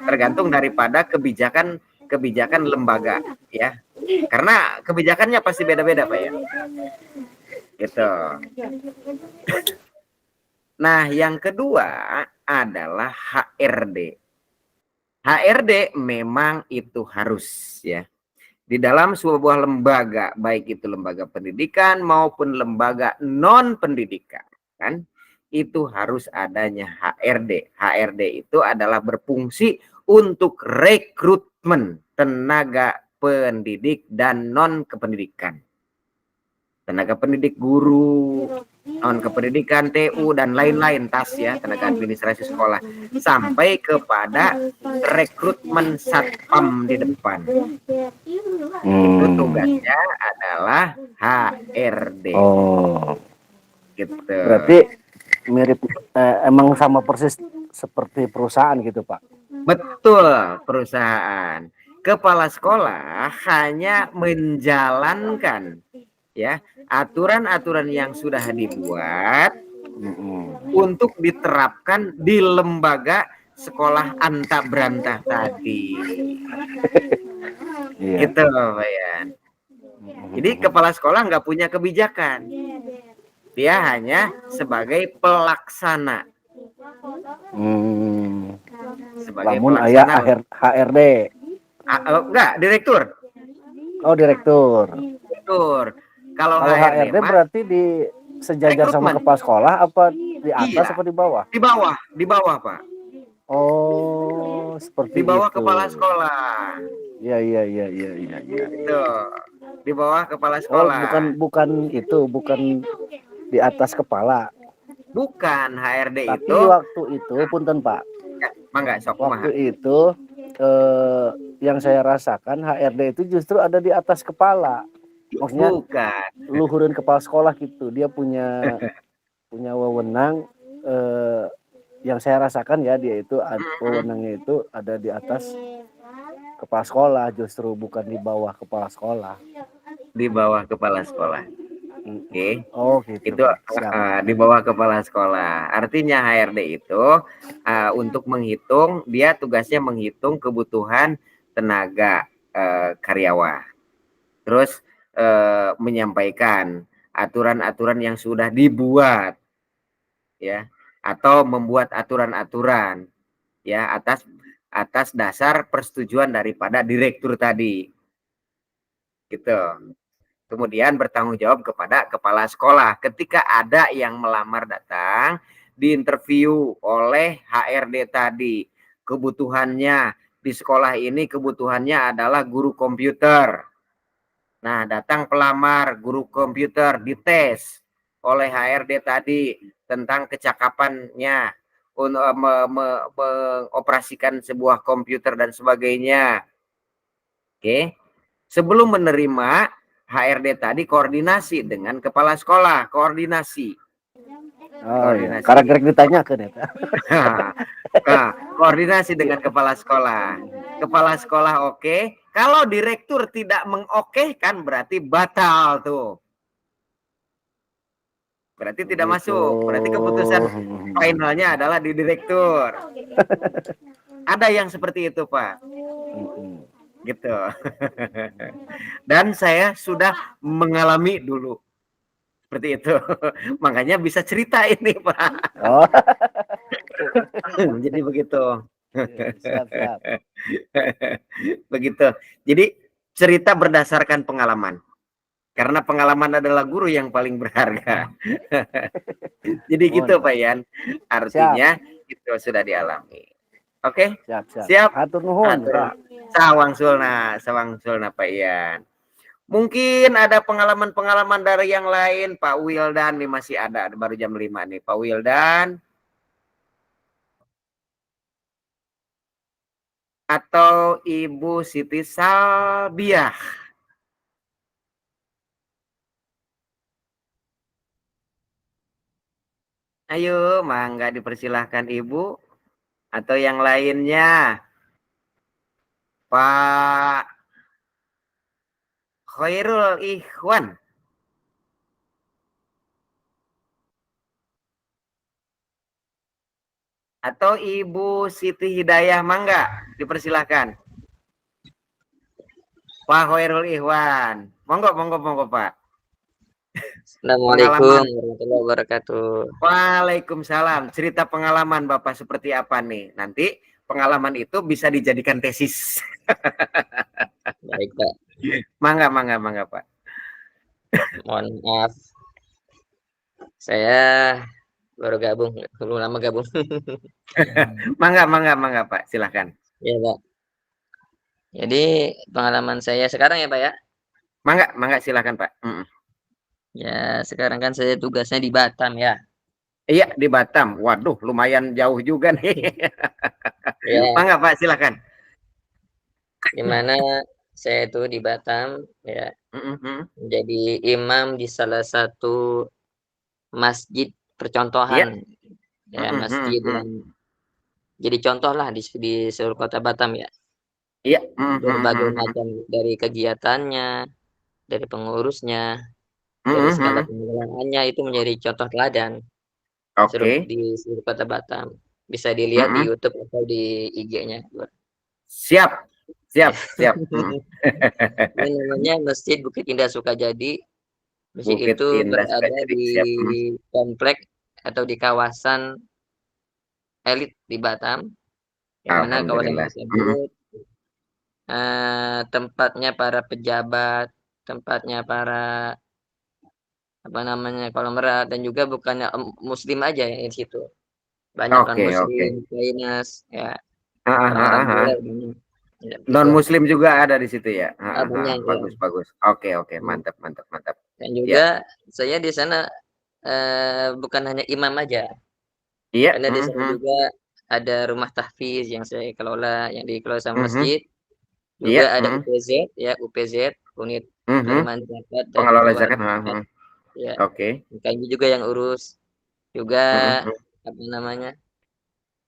Tergantung daripada kebijakan lembaga, ya. Karena kebijakannya pasti beda-beda, Pak, ya. Gitu. Nah, yang kedua adalah HRD. HRD memang itu harus, ya. Di dalam sebuah lembaga, baik itu lembaga pendidikan maupun lembaga non pendidikan, kan, itu harus adanya HRD. HRD itu adalah berfungsi untuk rekrutmen tenaga pendidik dan non kependidikan. Tenaga pendidik, guru, non kependidikan, TU, dan lain-lain, TAS, ya, tenaga administrasi sekolah, sampai kepada rekrutmen satpam di depan. Itu tugasnya adalah HRD. Oh, gitu. Berarti mirip emang sama persis seperti perusahaan gitu, Pak? Betul, perusahaan. Kepala sekolah hanya menjalankan, ya, aturan-aturan yang sudah dibuat untuk diterapkan di lembaga sekolah anta berantah tadi. Gitu, Pak Yan. Jadi kepala sekolah nggak punya kebijakan, dia hanya sebagai pelaksana. Sebagai Lamun pelaksana. ayah HRD. Enggak, direktur. Oh, direktur. Kalau HRD berarti di sejajar sama kepala sekolah apa di atas, iya, apa di bawah? Di bawah, Pak. Oh, seperti di bawah itu. Kepala sekolah. Iya. Itu di bawah kepala sekolah. Oh, bukan di atas kepala. Bukan, HRD. Tapi itu waktu itu punten, Pak. Ya, mangga, sok waktu itu yang saya rasakan HRD itu justru ada di atas kepala. Maksudnya bukan luhurin kepala sekolah gitu. Dia punya wewenang, yang saya rasakan, ya, dia itu wewenangnya itu ada di atas kepala sekolah, justru bukan di bawah kepala sekolah. Di bawah kepala sekolah. Oke. Oh, gitu. Itu di bawah kepala sekolah. Artinya HRD itu untuk menghitung, dia tugasnya menghitung kebutuhan tenaga karyawan. Terus menyampaikan aturan-aturan yang sudah dibuat, ya, atau membuat aturan-aturan, ya, atas dasar persetujuan daripada direktur tadi. Gitu. Kemudian bertanggung jawab kepada kepala sekolah ketika ada yang melamar datang, diinterview oleh HRD tadi. Kebutuhannya di sekolah ini, kebutuhannya adalah guru komputer. Nah, datang pelamar guru komputer, dites. oleh HRD tadi tentang kecakapannya untuk mengoperasikan sebuah komputer dan sebagainya. Oke. Sebelum menerima, HRD tadi koordinasi dengan kepala sekolah, koordinasi. Oh iya, karena gerek ditanyakan ya. Nah, koordinasi dengan kepala sekolah. Kepala sekolah oke. Kalau direktur tidak mengokekan berarti batal tuh. Berarti tidak masuk. Berarti keputusan finalnya adalah di direktur. Ada yang seperti itu, Pak. Gitu. Dan saya sudah mengalami dulu seperti itu. Makanya bisa cerita ini, Pak. Oh. Jadi begitu. Siap. Begitu. Jadi cerita berdasarkan pengalaman. Karena pengalaman adalah guru yang paling berharga. Jadi gitu Pak Yan. Artinya itu sudah dialami. Oke? Siap. Atur nuhun, Pak. Sawang sulna Pak Yan. Mungkin ada pengalaman-pengalaman dari yang lain. Pak Wildan nih masih ada. Baru jam 5 nih. Pak Wildan. Atau Ibu Siti Salbiah. Ayo, mangga dipersilahkan Ibu. Atau yang lainnya. Pak Khairul Ikhwan. Atau Ibu Siti Hidayah, mangga dipersilahkan. Pak Khairul Ikhwan. Monggo Pak. Assalamualaikum warahmatullahi wabarakatuh. Waalaikumsalam. Cerita pengalaman Bapak seperti apa nih? Nanti pengalaman itu bisa dijadikan tesis. Baik, Pak. Mangga Pak. Mohon maaf. Saya baru gabung, belum lama gabung. Mangga Pak, silahkan. Ya, Pak. Jadi pengalaman saya sekarang ya, Pak ya. Mangga silahkan Pak. Ya, sekarang kan saya tugasnya di Batam ya. Iya, di Batam. Waduh, lumayan jauh juga nih. Ya. Mangga Pak, silahkan. Dimana saya itu di Batam ya, menjadi imam di salah satu masjid percontohan ya, masjid yang jadi contoh lah di seluruh kota Batam ya. Iya. Berbagai macam dari kegiatannya, dari pengurusnya, dari segala pengelolaannya itu menjadi contoh teladan. Di seluruh kota Batam. Bisa dilihat di YouTube atau di IG-nya. Siap. Ini namanya Masjid Bukit Indah Sukajadi. Masjid itu berada di komplek atau di kawasan elit di Batam. Yang mana kawasan tersebut tempatnya para pejabat, tempatnya para konglomerat, dan juga bukannya muslim aja ya di situ. Banyak non muslim, Chinese ya. Non muslim juga ada di situ ya. Bagus. Oke, mantap. Dan juga saya di sana bukan hanya imam aja. Iya. Karena di sana juga ada rumah tahfiz yang saya kelola, yang dikelola sama masjid. Juga ada UPZ ya, UPZ, unit penerimaan zakat dan pengelola zakat. Ya. Kami juga yang urus. Juga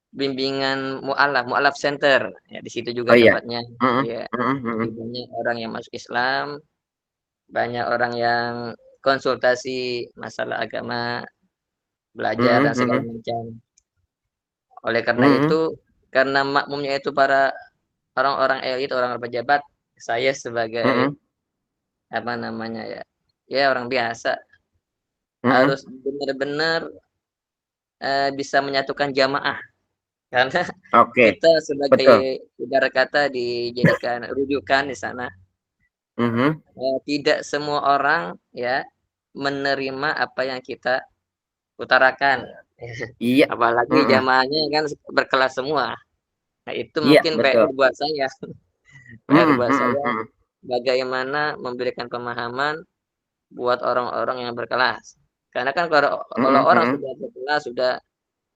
bimbingan mu'alaf center ya, di situ juga tempatnya ya. Banyak orang yang masuk Islam, banyak orang yang konsultasi masalah agama, belajar dan segala macam. Oleh karena itu, karena makmumnya itu para orang-orang elit, orang pejabat, saya sebagai ya orang biasa harus benar-benar bisa menyatukan jamaah. Karena kita sebagai ibarat kata dijadikan rujukan di sana. Tidak semua orang ya menerima apa yang kita utarakan. Iya. Apalagi jamaahnya kan berkelas semua. Nah, itu mungkin PR buat saya. PR buat saya bagaimana memberikan pemahaman buat orang-orang yang berkelas. Karena kan kalau orang sudah terkenal, sudah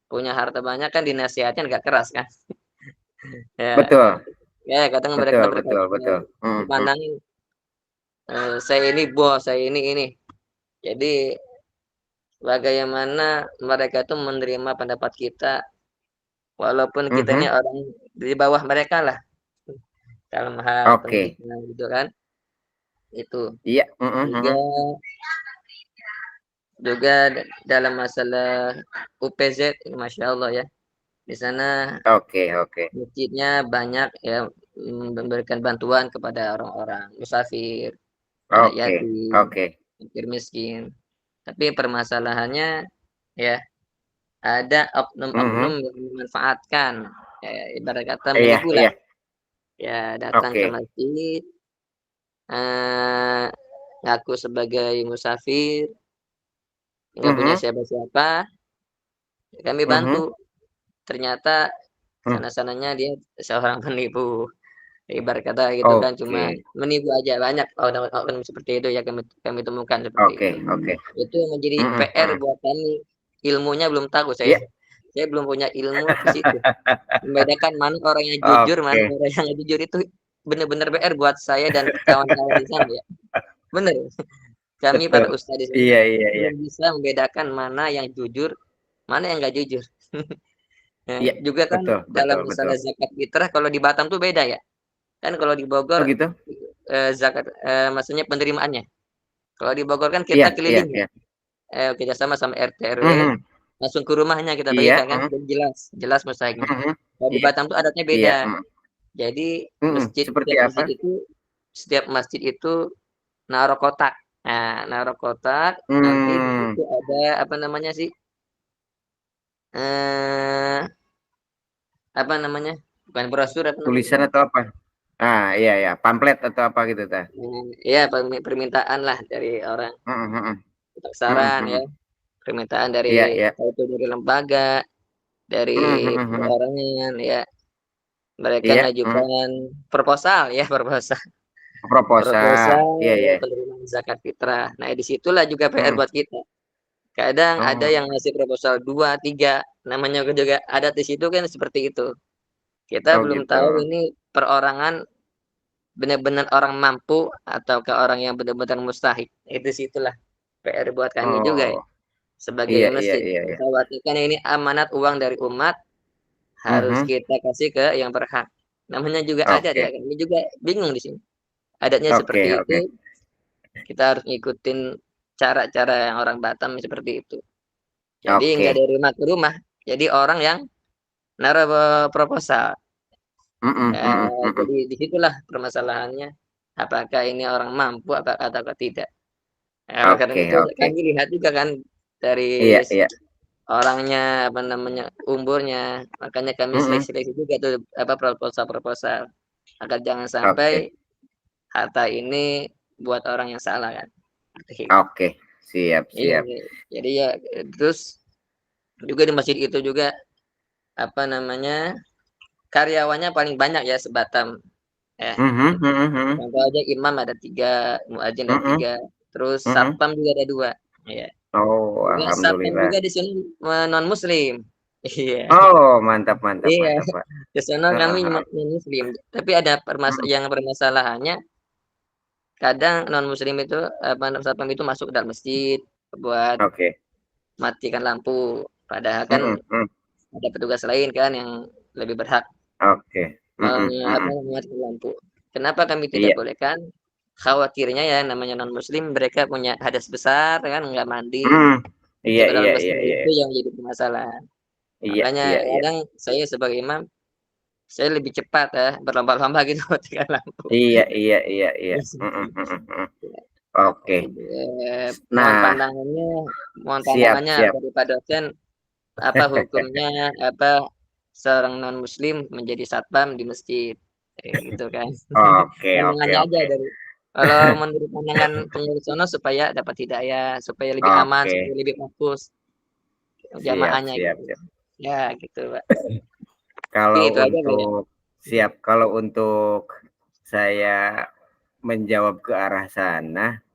punya harta banyak kan dinasihatin agak keras kan. Ya, Betul, ya kadang mereka betul, betul, betul. dipandangin, saya ini bos, saya ini. Jadi bagaimana mereka itu menerima pendapat kita, walaupun kita ini orang di bawah mereka lah dalam hal Oke. pendidikan gitu kan. Itu Iya. juga dalam masalah UPZ, masya Allah ya, di sana Oke. masjidnya banyak ya, memberikan bantuan kepada orang-orang musafir, anak Oke. yatim, Oke. fakir miskin. Tapi permasalahannya ya ada oknum-oknum yang memanfaatkan, ibarat kata Iya, menipu lah. iya. Ya datang ke Oke. masjid, ngaku sebagai musafir, nggak punya siapa-siapa, kami bantu. Ternyata sana-sananya dia seorang penipu. Ibarat kata gitu kan, cuma Oke. menipu aja, banyak oknum seperti itu ya kami temukan seperti itu. Oke. Itu yang menjadi PR buat kami. Ilmunya belum tahu saya. Iya. Saya belum punya ilmu ke situ. Membedakan mana orang yang jujur, mana Oke. orang yang nggak jujur itu benar-benar PR buat saya dan kawan-kawan di sana ya. Benar. Kami para Betul. ustadz di sini Iya. belum bisa membedakan mana yang jujur, mana yang nggak jujur. Iya, Juga kan betul. dalam masalah zakat fitrah kalau di Batam tuh beda ya. Kan kalau di Oh Bogor gitu? zakat maksudnya penerimaannya. Kalau di Bogor kan Iya, kita keliling ya. iya. Kita sama RT RW langsung ke rumahnya kita Iya. bagikan kan, dan jelas mustahiknya. Kalau di Iya. Batam tuh adatnya Iya. beda. Jadi Seperti apa? setiap masjid itu naruh kotak. Nah, naruh kotak nanti di situ ada apa namanya sih? Eh apa namanya? Bukan brosur apa namanya? Tulisan atau apa? Iya, pamflet atau apa gitu ta? Ya permintaan lah dari orang, untuk saran ya, permintaan dari Iya. entah itu dari lembaga, dari perorangan ya, mereka Iya. ngajukan proposal ya, Proposal. ya Iya. penerimaan zakat fitrah. Nah disitulah juga PR Mm. buat kita. Kadang ada Oh, yang ngasih proposal 2, 3, namanya juga adat di situ kan seperti itu. Kita belum gitu. tahu ini perorangan benar-benar orang mampu ataukah orang yang benar-benar mustahik. Itu situlah PR buat kami juga ya, Oh, sebagai iya. masjid. Kita khawatirkan ini amanat uang dari umat, harus kita kasih ke yang berhak. Namanya juga adat ya, Oke. kami juga bingung di sini. Adatnya seperti Oke. itu, kita harus ngikutin cara-cara yang orang Batam seperti itu. Jadi enggak Oke. dari rumah ke rumah, jadi orang yang naruh proposal. Jadi disitulah permasalahannya, apakah ini orang mampu ataukah tidak. Karena itu Oke. kami lihat juga kan dari Iya. orangnya, apa namanya, umurnya, makanya kami seleksi juga tuh apa proposal agar jangan Oke. sampai harta ini buat orang yang salah kan. Oke. Siap. Iya, jadi ya terus juga di masjid itu juga apa namanya, karyawannya paling banyak ya sebatam. Contoh aja imam ada 3, muadzin ada 3, terus satpam juga ada 2. Iya. Oh, Juga satpam alhamdulillah. juga di sini non muslim. Iya. Oh, mantap, Iya. Pak. Di sana kami non muslim. Tapi ada permasalahannya kadang non muslim itu apa satpam itu masuk ke dalam masjid buat Oke. matikan lampu. Padahal kan ada petugas lain kan yang lebih berhak Oke. mematikan lampu. Kenapa kami tidak Iya. bolehkan? Khawatirnya ya namanya non muslim mereka punya hadas besar kan, nggak mandi. Itu Iya. ke dalam masjid itu yang jadi permasalahan. Makanya Iya. kadang saya sebagai imam, saya lebih cepat ya berlomba-lomba gitu matikan lampu. Iya. Oke. Mohon Nah, siap. pandangannya dari Pak dosen, apa hukumnya apa seorang non muslim menjadi satpam di masjid, gitu kan. Oke. Pandangannya aja dari kalau menurut pandangan pengurus sono supaya dapat hidayah, supaya lebih aman, Oke. supaya lebih fokus jamaahnya Siap. gitu. Ya gitu, Pak. Kalau untuk saya menjawab ke arah sana,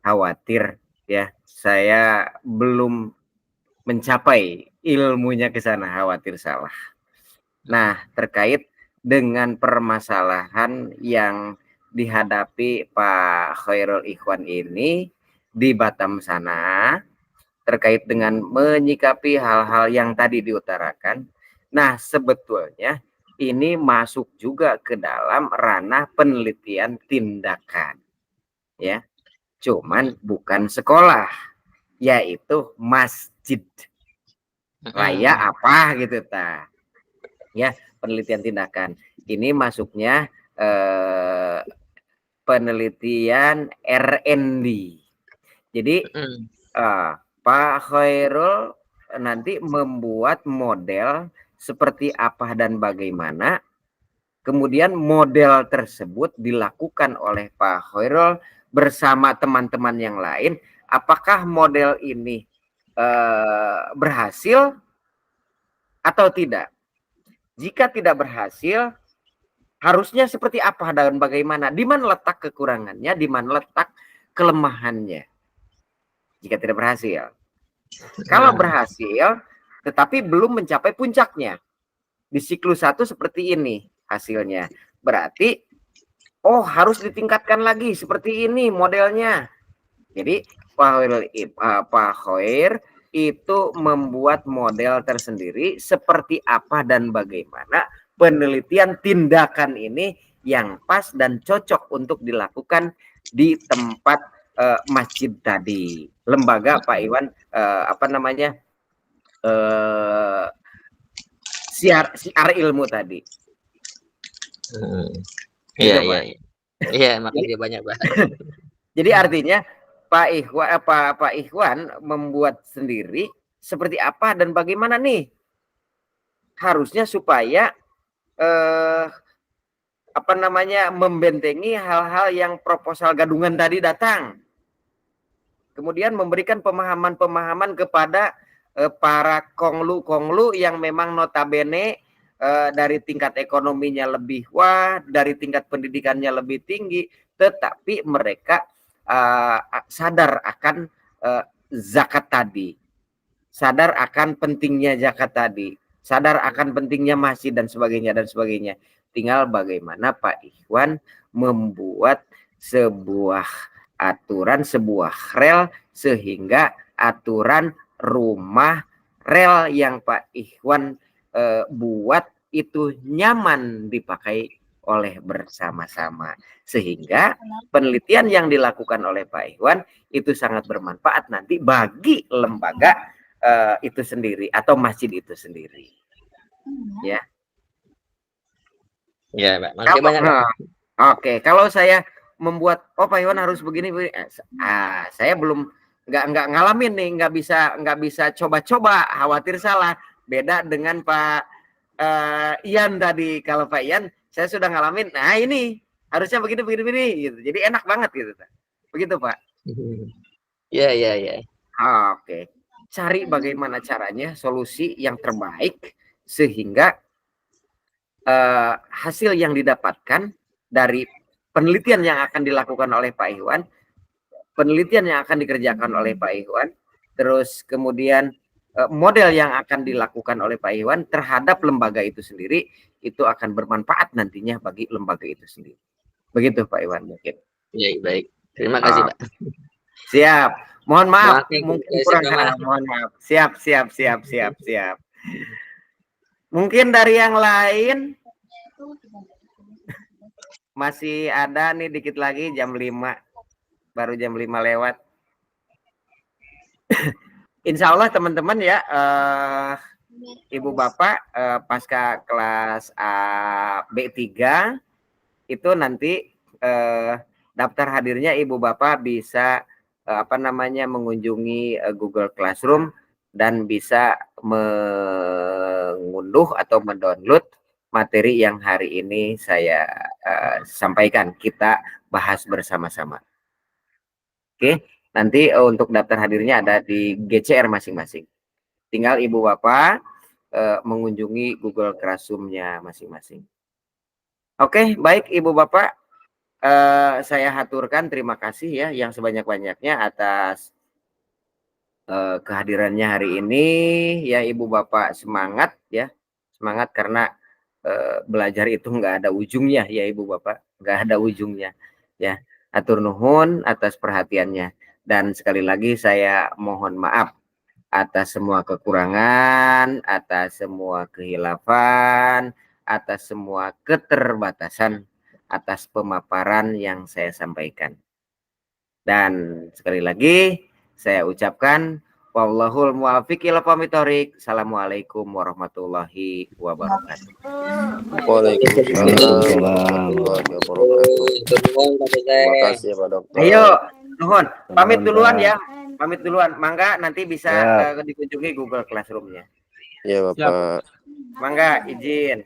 khawatir ya. Saya belum mencapai ilmunya ke sana, khawatir salah. Nah, terkait dengan permasalahan yang dihadapi Pak Khairul Ikhwan ini di Batam sana, terkait dengan menyikapi hal-hal yang tadi diutarakan. Nah, sebetulnya ini masuk juga ke dalam ranah penelitian tindakan, ya. Cuman bukan sekolah, yaitu masjid. Raya apa gitu ta. Ya, penelitian tindakan. Ini masuknya penelitian R&D. Jadi Pak Khairul nanti membuat model seperti apa dan bagaimana. Kemudian model tersebut dilakukan oleh Pak Khairul bersama teman-teman yang lain. Apakah model ini berhasil atau tidak? Jika tidak berhasil, harusnya seperti apa dan bagaimana? Di mana letak kekurangannya? Di mana letak kelemahannya? Jika tidak berhasil. Kalau berhasil, tetapi belum mencapai puncaknya. Di siklus 1 seperti ini hasilnya. Berarti, oh harus ditingkatkan lagi seperti ini modelnya. Jadi Pak Khair itu membuat model tersendiri seperti apa dan bagaimana penelitian tindakan ini yang pas dan cocok untuk dilakukan di tempat masjid tadi. Lembaga Pak Iwan apa namanya? Siar ilmu tadi. Iya, iya. Iya, makasih banyak, Pak. Jadi artinya Pak Ikhwan membuat sendiri seperti apa dan bagaimana nih harusnya supaya apa namanya membentengi hal-hal yang proposal gadungan tadi datang. Kemudian memberikan pemahaman-pemahaman kepada para konglu yang memang notabene dari tingkat ekonominya lebih wah, dari tingkat pendidikannya lebih tinggi, tetapi mereka sadar akan zakat tadi, sadar akan pentingnya zakat tadi, sadar akan pentingnya masjid dan sebagainya dan sebagainya. Tinggal bagaimana Pak Ikhwan membuat sebuah aturan, sebuah rel sehingga aturan rumah rel yang Pak Ikhwan buat itu nyaman dipakai oleh bersama-sama, sehingga penelitian yang dilakukan oleh Pak Ikhwan itu sangat bermanfaat nanti bagi lembaga itu sendiri atau masjid itu sendiri. Ya. Ya, Pak. Makasih banyak, Pak. Oke, kalau saya membuat Pak Iwan harus begini, saya belum nggak ngalamin nih, nggak bisa coba-coba, khawatir salah. Beda dengan Pak Ian tadi. Kalau Pak Ian saya sudah ngalamin. Nah, ini harusnya begini gitu. Jadi enak banget gitu. Begitu, Pak. Iya. Oke. Cari bagaimana caranya solusi yang terbaik sehingga hasil yang didapatkan dari penelitian yang akan dilakukan oleh Pak Iwan, penelitian yang akan dikerjakan oleh Pak Iwan, terus kemudian model yang akan dilakukan oleh Pak Iwan terhadap lembaga itu sendiri, itu akan bermanfaat nantinya bagi lembaga itu sendiri. Begitu Pak Iwan mungkin. Iya, baik. Terima kasih, Pak. Siap. Mohon maaf, mungkin kurang. Mohon maaf. Siap. Mungkin dari yang lain masih ada nih dikit lagi jam 5. Baru jam 5 lewat. Insya Allah teman-teman ya, Ibu Bapak pasca kelas B3 itu nanti daftar hadirnya Ibu Bapak bisa apa namanya mengunjungi Google Classroom dan bisa mengunduh atau mendownload materi yang hari ini saya sampaikan, kita bahas bersama-sama. Oke, nanti untuk daftar hadirnya ada di GCR masing-masing. Tinggal Ibu Bapak mengunjungi Google Classroom-nya masing-masing. Oke, baik Ibu Bapak, saya haturkan terima kasih ya yang sebanyak-banyaknya atas kehadirannya hari ini. Ya Ibu Bapak semangat ya, semangat karena belajar itu nggak ada ujungnya ya Ibu Bapak, nggak ada ujungnya ya. Atur nuhun atas perhatiannya, dan sekali lagi saya mohon maaf atas semua kekurangan, atas semua kehilafan, atas semua keterbatasan, atas pemaparan yang saya sampaikan. Dan sekali lagi saya ucapkan wallahul muwaffiq ila aqwamit thoriq. Assalamualaikum warahmatullahi wabarakatuh. Waalaikumsalam warahmatullahi wabarakatuh. Terima kasih Pak Dokter. Ayo, nuhun, pamit duluan ya. Pamit duluan. Mangga nanti bisa dikunjungi Google Classroom-nya. Ya Bapak. Mangga izin.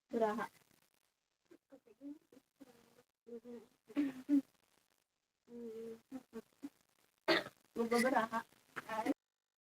Beraha.